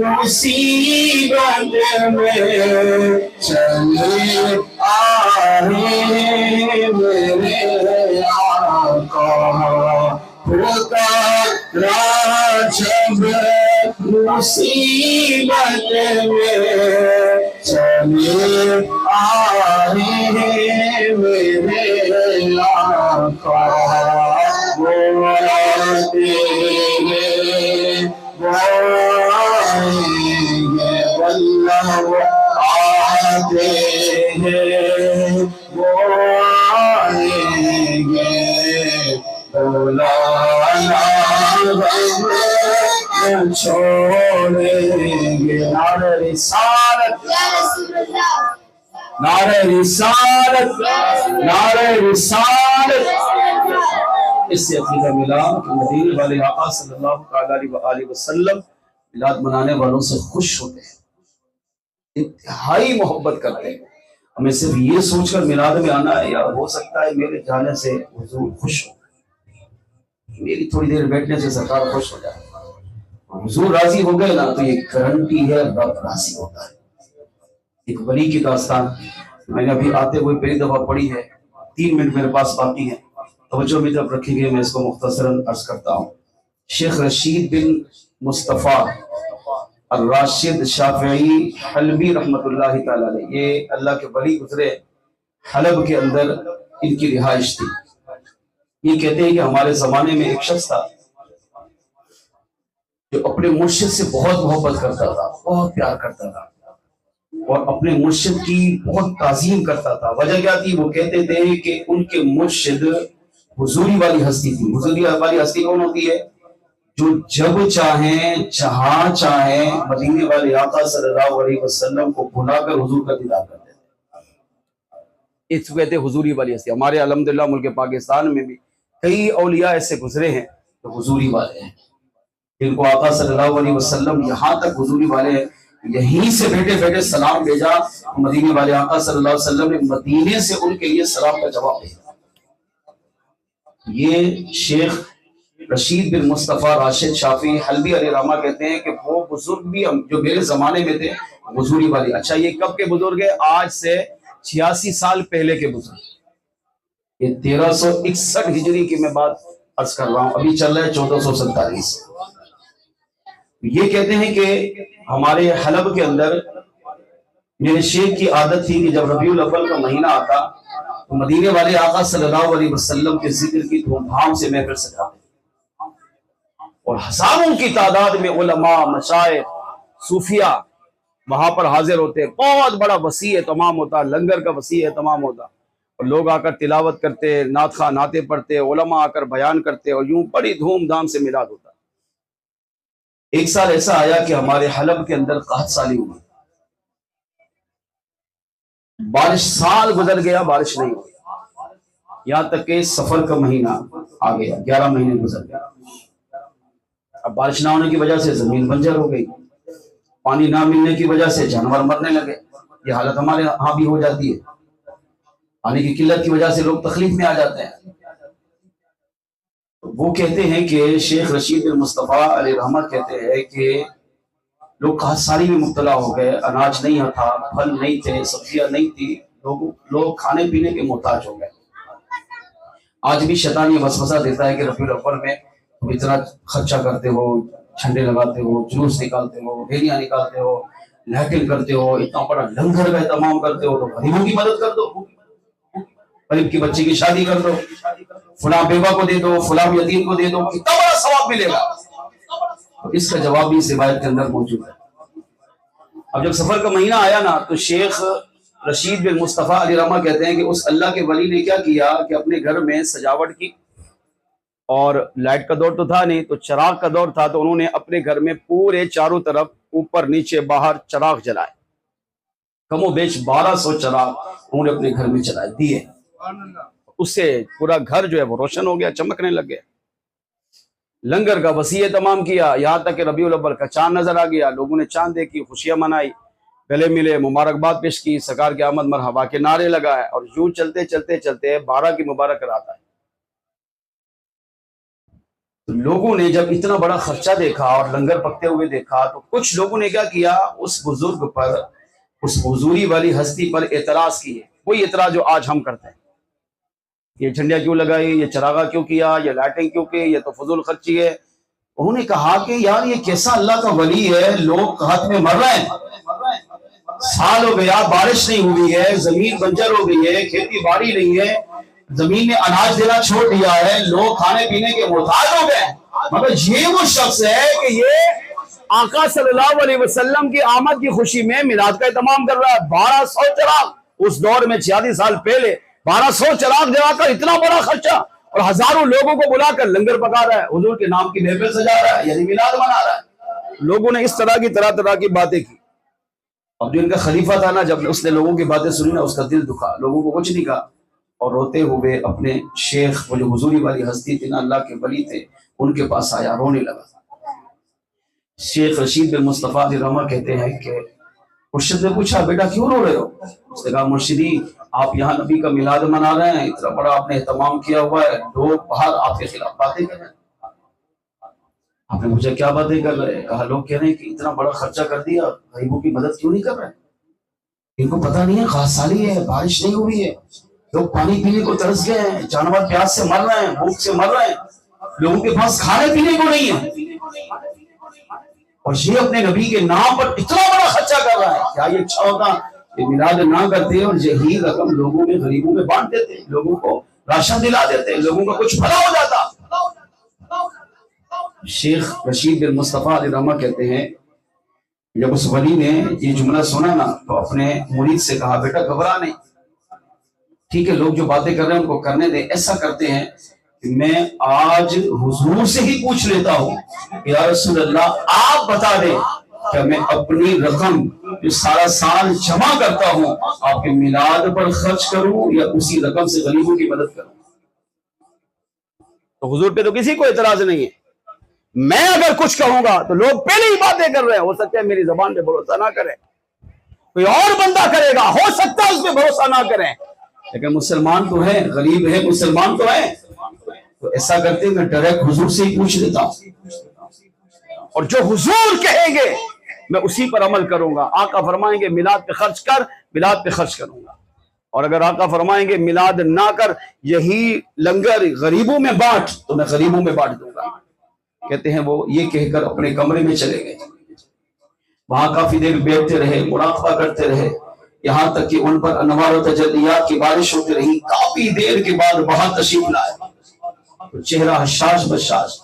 مصیبت میں چلے آئے میرے آقا پکارا جب مصیبت میں چلے آئے میرے آقا وہ تیرے آئیں گے واللہ وہ آتے ہیں وہ آئیں گے مولانا ہم چھوڑیں گے نعرہ رسالت یا رسول اللہ نعرہ رسالت نعرہ رسالت اس سے عقیدہ ملا کہ مدینے والے آقا صلی اللہ علیہ وآلہ وسلم میلاد منانے والوں سے خوش ہوتے ہیں، انتہائی محبت کرتے ہیں۔ ہمیں صرف یہ سوچ کر میلاد میں آنا ہے یا ہو سکتا ہے میرے جانے سے حضور خوش ہو، میری تھوڑی دیر بیٹھنے سے سرکار خوش ہو جائے، حضور راضی ہو گئے نا تو یہ گارنٹی ہے رب راضی ہوتا ہے۔ ایک ولی کی داستان میں نے ابھی آتے ہوئے پہلی دفعہ پڑھی ہے، 3 منٹ میرے پاس باقی ہے، توجہ بھی طرف رکھیں گے، میں اس کو مختصراً عرض کرتا ہوں۔ شیخ رشید بن مصطفیٰ الراشد شافعی حلبی رحمۃ اللہ تعالی علیہ، یہ اللہ کے ولی گزرے، حلب کے اندر ان کی رہائش تھی۔ یہ کہتے ہیں کہ ہمارے زمانے میں ایک شخص تھا جو اپنے مرشد سے بہت محبت کرتا تھا، بہت پیار کرتا تھا اور اپنے مرشد کی بہت تعظیم کرتا تھا۔ وجہ کیا تھی؟ وہ کہتے تھے کہ ان کے مرشد حضوری والی ہستی تھی۔ حضوری والی ہستی کون ہوتی ہے؟ جو جب چاہیں جہاں چاہیں مدینے والے آقا صلی اللہ علیہ وسلم کو بلا کر حضور کا دیدار کرتے تھے، اس کو کہتے ہیں حضوری والی ہستی۔ ہمارے الحمدللہ ملک پاکستان میں بھی کئی اولیاء ایسے گزرے ہیں جو حضوری والے ہیں، جن کو آقا صلی اللہ علیہ وسلم یہاں تک حضوری والے ہیں، یہیں سے بیٹھے بیٹھے سلام بھیجا، مدینے والے آقا صلی اللہ علیہ وسلم نے مدینے سے ان کے لیے سلام کا جواب بھیجا۔ یہ شیخ رشید بن مصطفیٰ راشد شافعی حلبی علیہ رحمہ کہتے ہیں کہ وہ بزرگ بھی جو میرے زمانے میں تھے حضوری والے۔ اچھا یہ کب کے بزرگ ہیں؟ آج سے 86 سال پہلے کے بزرگ، یہ 1361 ہجری کی میں بات عرض کر رہا ہوں، ابھی چل رہا ہے 1447۔ یہ کہتے ہیں کہ ہمارے حلب کے اندر میرے شیخ کی عادت تھی کہ جب ربیع الاول کا مہینہ آتا تو مدینے والے آقا صلی اللہ علیہ وسلم کے ذکر کی دھوم دھام سے محفل سجاتے اور ہزاروں کی تعداد میں علماء، مشائخ، صوفیاء وہاں پر حاضر ہوتے، بہت بڑا وسیع اہتمام ہوتا، لنگر کا وسیع اہتمام ہوتا اور لوگ آ کر تلاوت کرتے، نعت خواہ نعتیں پڑھتے، علماء آ کر بیان کرتے اور یوں بڑی دھوم دھام سے میلاد ہوتا۔ ایک سال ایسا آیا کہ ہمارے حلب کے اندر قحط سالی ہوئی، بارش سال گزر گیا، بارش نہیں ہوئی، یہاں تک کہ سفر کا مہینہ آ گیا، 11 مہینے گزر گیا۔ اب بارش نہ ہونے کی وجہ سے زمین بنجر ہو گئی، پانی نہ ملنے کی وجہ سے جانور مرنے لگے۔ یہ حالت ہمارے ہاں بھی ہو جاتی ہے، پانی کی قلت کی وجہ سے لوگ تکلیف میں آ جاتے ہیں۔ وہ کہتے ہیں کہ شیخ رشید بن مصطفیٰ علیہ رحمہ کہتے ہیں کہ لوگ قحط سالی میں مبتلا ہو گئے، اناج نہیں تھا، پھل نہیں تھے، سبزیاں نہیں تھی، لوگ کھانے پینے کے محتاج ہو گئے۔ آج بھی شیطان یہ وسوسہ دیتا ہے کہ ربیع الاول میں تم اتنا خرچہ کرتے ہو، جھنڈے لگاتے ہو، جلوس نکالتے ہو، ریلیاں نکالتے ہو، لائٹنگ کرتے ہو، اتنا بڑا لنگر کا اہتمام کرتے ہو، تو غریبوں کی مدد کر دو، غریب کی بچی کی شادی کر دو، فلاں بیوہ کو دے دو، فلاں یتیم کو دے دو، کتنا بڑا ثواب ملے گا۔ اس کا جواب بھی اس روایت کے اندر موجود ہے۔ اب جب سفر کا مہینہ آیا نا تو شیخ رشید بن مصطفیٰ علیہ رحمہ کہتے ہیں کہ اس اللہ کے ولی نے کیا کیا کہ اپنے گھر میں سجاوٹ کی، اور لائٹ کا دور تو تھا نہیں تو چراغ کا دور تھا، تو انہوں نے اپنے گھر میں پورے چاروں طرف اوپر نیچے باہر چراغ جلائے، کم و بیش 1200 چراغ انہوں نے اپنے گھر میں چلائے دیے، اس سے پورا گھر جو ہے وہ روشن ہو گیا، چمکنے لگ گیا۔ لنگر کا وسیع اہتمام کیا، یہاں تک کہ ربیع الاول کا چاند نظر آ گیا، لوگوں نے چاند دیکھی، خوشیاں منائی، گلے ملے، مبارکباد پیش کی، سرکار کی آمد مرحبا کے نعرے لگائے، اور یوں چلتے چلتے چلتے 12 کی مبارک رات آئی لوگوں نے جب اتنا بڑا خرچہ دیکھا اور لنگر پکتے ہوئے دیکھا تو کچھ لوگوں نے کیا کیا، اس بزرگ پر، اس حضوری والی ہستی پر اعتراض کیے، وہی اعتراض جو آج ہم کرتے ہیں، یہ جھنڈیاں کیوں لگائی، یہ چراغا کیوں کیا، یہ لائٹنگ کیوں کی، یہ تو فضول خرچی ہے۔ انہوں نے کہا کہ یار یہ کیسا اللہ کا ولی ہے، لوگ قحط میں مر رہے ہیں، سال ہو گیا بارش نہیں ہوئی ہے، زمین بنجر ہو گئی ہے، کھیتی باڑی نہیں ہے، زمین نے اناج دینا چھوڑ دیا ہے، لوگ کھانے پینے کے محتاج ہو گئے، مگر یہ وہ شخص ہے کہ یہ آقا صلی اللہ علیہ وسلم کی آمد کی خوشی میں میلاد کا اہتمام کر رہا ہے۔ 1200 چراغ اس دور میں 46 سال پہلے 1200 چراغ جلا کر اتنا بڑا خرچہ، اور ہزاروں لوگوں کو بلا کر لنگر پکا رہا ہے، حضور کے نام کی محفل سجا رہا ہے، یعنی میلاد منا رہا ہے۔ لوگوں نے اس طرح کی باتیں کی۔ اب جو ان کا خلیفہ تھا نا، جب اس نے لوگوں کی باتیں سنی نا، اس کا دل دکھا، لوگوں کو کچھ نہیں کہا، اور روتے ہوئے اپنے شیخ، وہ جو حضوری والی ہستی تھی نا، اللہ کے ولی تھے، ان کے پاس آیا، رونے لگا۔ شیخ رشید بن مصطفیٰ علیہ رحمہ کہتے ہیں کہ مرشد نے پوچھا بیٹا کیوں رو رہے ہو؟ اس نے کہا مرشدی آپ یہاں نبی کا میلاد منا رہے ہیں، اتنا بڑا آپ نے اہتمام کیا ہوا ہے، لوگ باہر آپ کے خلاف باتیں کر رہے ہیں۔ آپ نے مجھے کیا باتیں کر رہے ہیں؟ کہا لوگ کہہ رہے ہیں کہ اتنا بڑا خرچہ کر دیا، غریبوں کی مدد کیوں نہیں کر رہے؟ ان کو پتہ نہیں ہے خاص سالی ہے، بارش نہیں ہوئی ہے، لوگ پانی پینے کو ترس گئے ہیں، جانور پیاس سے مر رہے ہیں، بھوک سے مر رہے ہیں، لوگوں کے پاس کھانے پینے کو نہیں ہے، اور یہ اپنے نبی کے نام پر اتنا بڑا خرچہ کر رہا ہے۔ کیا یہ اچھا ہوتا کہ میلاد نہ کرتے اور یہی رقم لوگوں میں، غریبوں میں بانٹ دیتے، لوگوں کو راشن دلا دیتے، لوگوں کا کچھ بھلا ہو جاتا۔ شیخ رشید بن مصطفیٰ علیہ رحمہ کہتے ہیں جب اس ولی نے یہ جملہ سنا نا تو اپنے مرید سے کہا بیٹا گھبرا نہیں، ٹھیک ہے لوگ جو باتیں کر رہے ہیں ان کو کرنے دیں، ایسا کرتے ہیں کہ میں آج حضور سے ہی پوچھ لیتا ہوں کہ یا رسول اللہ آپ بتا دیں کہ میں اپنی رقم جو سارا سال جمع کرتا ہوں آپ کے میلاد پر خرچ کروں یا اسی رقم سے غریبوں کی مدد کروں۔ تو حضور پہ تو کسی کو اعتراض نہیں ہے، میں اگر کچھ کہوں گا تو لوگ پہلے ہی باتیں کر رہے ہیں، ہو سکتا ہے میری زبان پہ بھروسہ نہ کریں، کوئی اور بندہ کرے گا، ہو سکتا ہے اس پہ بھروسہ نہ کریں، لیکن مسلمان تو ہیں، غریب ہیں، مسلمان تو ہیں، تو ایسا کرتے ہیں میں ڈائریکٹ حضور سے ہی پوچھ لیتا ہوں، اور جو حضور کہیں گے میں اسی پر عمل کروں گا۔ آقا فرمائیں گے میلاد پہ خرچ کر، میلاد پہ خرچ کروں گا، اور اگر آقا فرمائیں گے میلاد نہ کر، یہی لنگر غریبوں میں بانٹ، تو میں غریبوں میں بانٹ دوں گا۔ کہتے ہیں وہ یہ کہہ کر اپنے کمرے میں چلے گئے، وہاں کافی دیر بیٹھتے رہے، مراقبہ کرتے رہے، یہاں تک کہ ان پر انوار و تجلیات کی بارش ہوتی رہی۔ کافی دیر کے بعد وہاں تشریف لائے، چہرہ حشاش بشاش،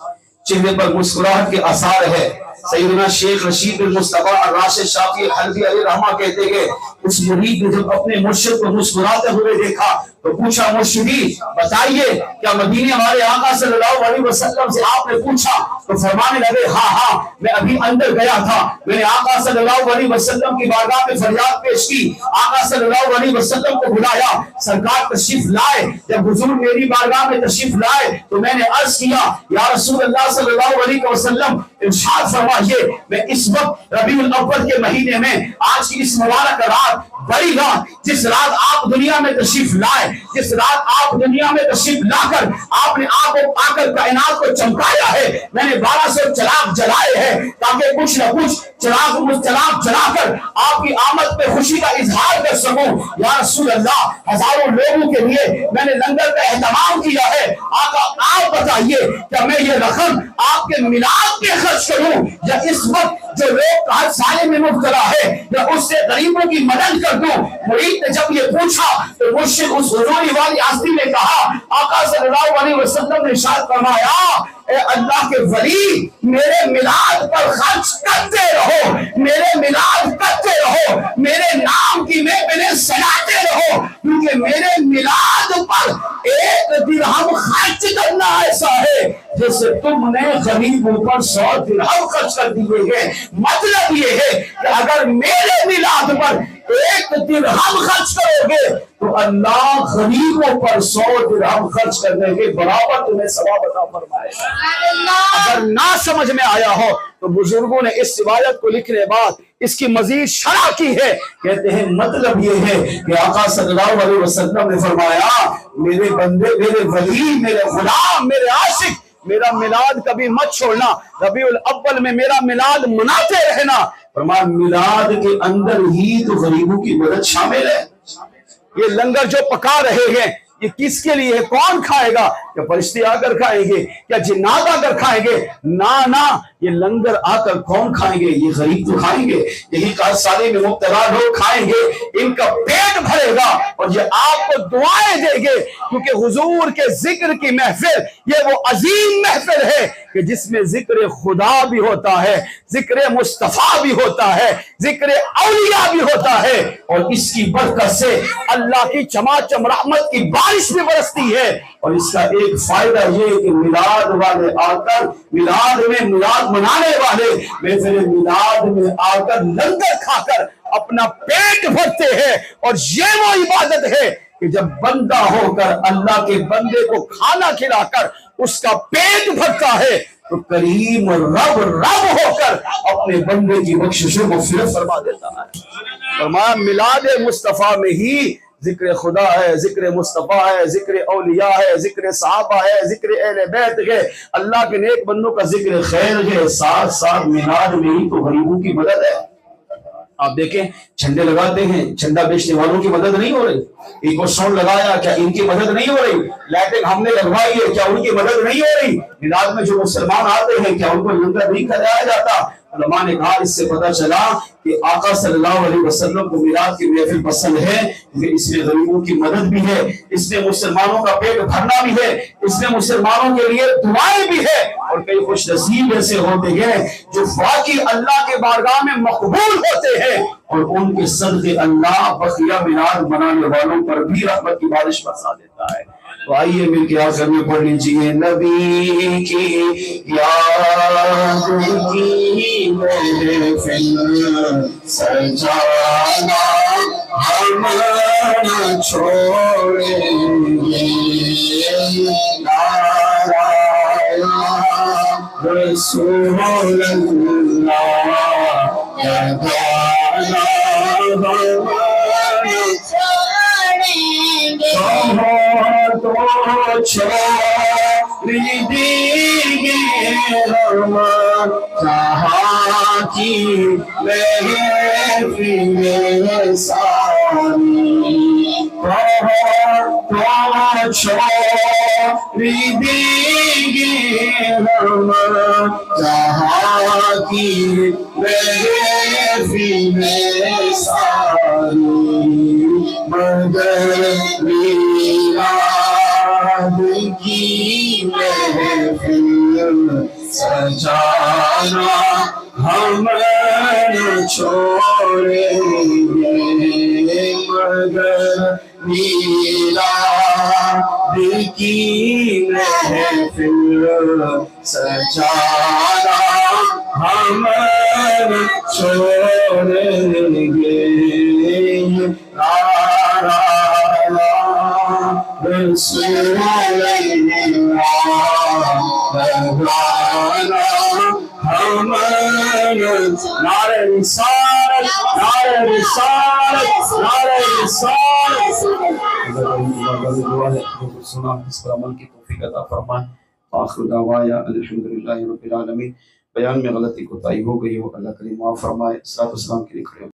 چہرے پر مسکراہٹ کے آثار ہے۔ سیدنا شیخ رشید بن مصطفیٰ الراشد شافعی حلبی علیہ رحمہ کہتے ہیں اس مرید نے جب اپنے مرشد کو مسکراتے ہوئے دیکھا تو پوچھا مرشدی بتائیے کیا مدینے ہمارے آقا صلی اللہ علیہ وسلم سے آپ نے پوچھا؟ تو فرمانے لگے ہاں میں ابھی اندر گیا تھا، میں نے آقا صلی اللہ علیہ وسلم کی بارگاہ میں فریاد پیش کی، آقا صلی اللہ علیہ وسلم کو بلایا، سرکار تشریف لائے، جب حضور میری بارگاہ میں تشریف لائے تو میں نے عرض کیا یا رسول اللہ صلی اللہ علیہ وسلم ارشاد فرمائیے میں اس وقت ربیع الاول کے مہینے میں آج کی اس مبارک رات، بڑی رات، جس رات آپ دنیا میں تشریف لائے، جس رات آپ دنیا میں تشریف لا کر آپ نے آ کر کائنات کو چمکایا ہے، میں نے 1200 چراغ جلائے ہیں تاکہ کچھ نہ کچھ چراغ جلا کر آپ کی آمد پہ خوشی کا اظہار کر سکوں۔ یا رسول اللہ ہزاروں لوگوں کے لیے میں نے لنگر کا اہتمام کیا ہے، آقا آپ بتائیے کیا میں یہ رقم آپ کے میلاد پہ خرچ کروں یا اس وقت جو لوگ قحط سالے میں مبتلا ہے یا اس سے غریبوں کی مدد کر دوں؟ مرید نے جب یہ پوچھا تو مرشد اس حضوری والی ہستی نے کہا، آقا صلی اللہ علیہ وسلم نے ارشاد فرمایا اے اللہ کے ولی میرے میلاد پر خرچ کرتے رہو، میرے میلاد کرتے رہو، میرے نام کی محفلیں سجاتے رہو، کیونکہ میرے میلاد پر 1 درہم خرچ کرنا ایسا ہے جیسے تم نے غریبوں پر 100 درہم خرچ کر دیے ہیں۔ مطلب یہ ہے کہ اگر میرے میلاد پر 1 درہم خرچ کرو گے تو اللہ غریبوں پر 100 درہم خرچ کرنے کے برابر تمہیں ثواب عطا فرمائے گا۔ اگر نہ سمجھ میں آیا ہو تو بزرگوں نے اس روایت کو لکھنے بعد اس کی مزید شرح کی ہے، کہتے ہیں مطلب یہ ہے کہ آقا صلی اللہ علیہ وسلم نے فرمایا میرے بندے، میرے ولی، میرے غلام، میرے عاشق میرا میلاد کبھی مت چھوڑنا، ربیع الاول میں میرا میلاد مناتے رہنا۔ فرمایا میلاد کے اندر ہی تو غریبوں کی مدد شامل ہے۔ یہ لنگر جو پکا رہے ہیں یہ کس کے لیے ہے؟ کون کھائے گا؟ کیا فرشتے آ کر کھائیں گے؟ کیا جنات آ کر کھائیں گے؟ نہ، یہ لنگر آ کر کون کھائیں گے؟ یہ غریب تو کھائیں گے، یہی قحط سالی میں مبتلا لوگ کھائیں گے، ان کا پیٹ بھرے گا اور یہ آپ کو دعائیں دیں گے، کیونکہ حضور کے ذکر کی محفل یہ وہ عظیم محفل ہے کہ جس میں ذکر خدا بھی ہوتا ہے، ذکر مصطفیٰ بھی ہوتا ہے، ذکر اولیاء بھی ہوتا ہے، اور اس کی برکت سے اللہ کی چماچم رحمت کی بارش بھی برستی ہے۔ اور اس کا ایک فائدہ یہ کہ میلاد والے آ کر میلاد منانے والے محفل میلاد میں آ کر لنگر کھا کر اپنا پیٹ بھرتے ہیں، اور یہ وہ عبادت ہے کہ جب بندہ ہو کر اللہ کے بندے کو کھانا کھلا کر اس کا پیٹ بھرتا ہے تو کریم رب ہو کر اپنے بندے کی بخشش و مغفرت فرما دیتا ہے۔ فرمایا میلاد مصطفیٰ میں ہی ذکر خدا ہے، ذکر مصطفیٰ ہے، ذکر اولیاء ہے، ذکر صحابہ ہے، ذکر اہل بیت ہے، اللہ کے نیک بندوں کا ذکر خیر ہے، ساتھ ساتھ میلاد میں ہی تو غریبوں کی مدد ہے۔ آپ دیکھیں جھنڈے لگاتے ہیں، جھنڈا بیچنے والوں کی مدد نہیں ہو رہی، ایک سون لگایا، کیا ان کی مدد نہیں ہو رہی؟ لائٹنگ ہم نے لگوائی ہے، کیا ان کی مدد نہیں ہو رہی؟ میلاد میں جو مسلمان آتے ہیں کیا ان کو لنگر نہیں کھلایا جاتا؟ علماء نے کہا اس سے پتہ چلا کہ آقا صلی اللہ علیہ وسلم کو میلاد کی محفل پسند ہے، کیونکہ اس میں غریبوں کی مدد بھی ہے، اس میں مسلمانوں کا پیٹ بھرنا بھی ہے، اس میں مسلمانوں کے لیے دعائیں بھی ہے، اور کئی خوش نصیب ایسے ہوتے ہیں جو واقعی اللہ کے بارگاہ میں مقبول ہوتے ہیں، اور ان کے صدقے اللہ بقیہ میلاد منانے والوں پر بھی رحمت کی بارش برسا دیتا ہے۔ تو آئیے مل کے آخر میں پڑھ لیجیے، نبی کی یاد کی محفل سجانا ہم نہ چھوڑیں گے، نعرہ رسول اللہ کا گانا ہم نہ چھوڑیں گے، تو چھوڑ دیں گے ہم جہاں کی محفل ساری، تو چھوڑ دیں گے ہم جہاں کی محفل ساری، مگر میلاد کی محفل سجانا ہم نہ چھوڑیں گے، مگر میلاد کی محفل سجانا ہم نہ چھوڑیں گے، رسول اللہ بھگوانا ہم نعرہ رسالت، نعرہ رسالت، نعرہ رسالت۔ سنا اس پر عمل کی توفیق عطا فرمائے۔ آخر دعوایا الحمدللہ رب العالمین۔ بیان میں غلطی کوتاہی ہو گئی ہو اللہ کریم معاف فرمائے۔ صلاۃ والسلام کے لیے کھڑے ہو۔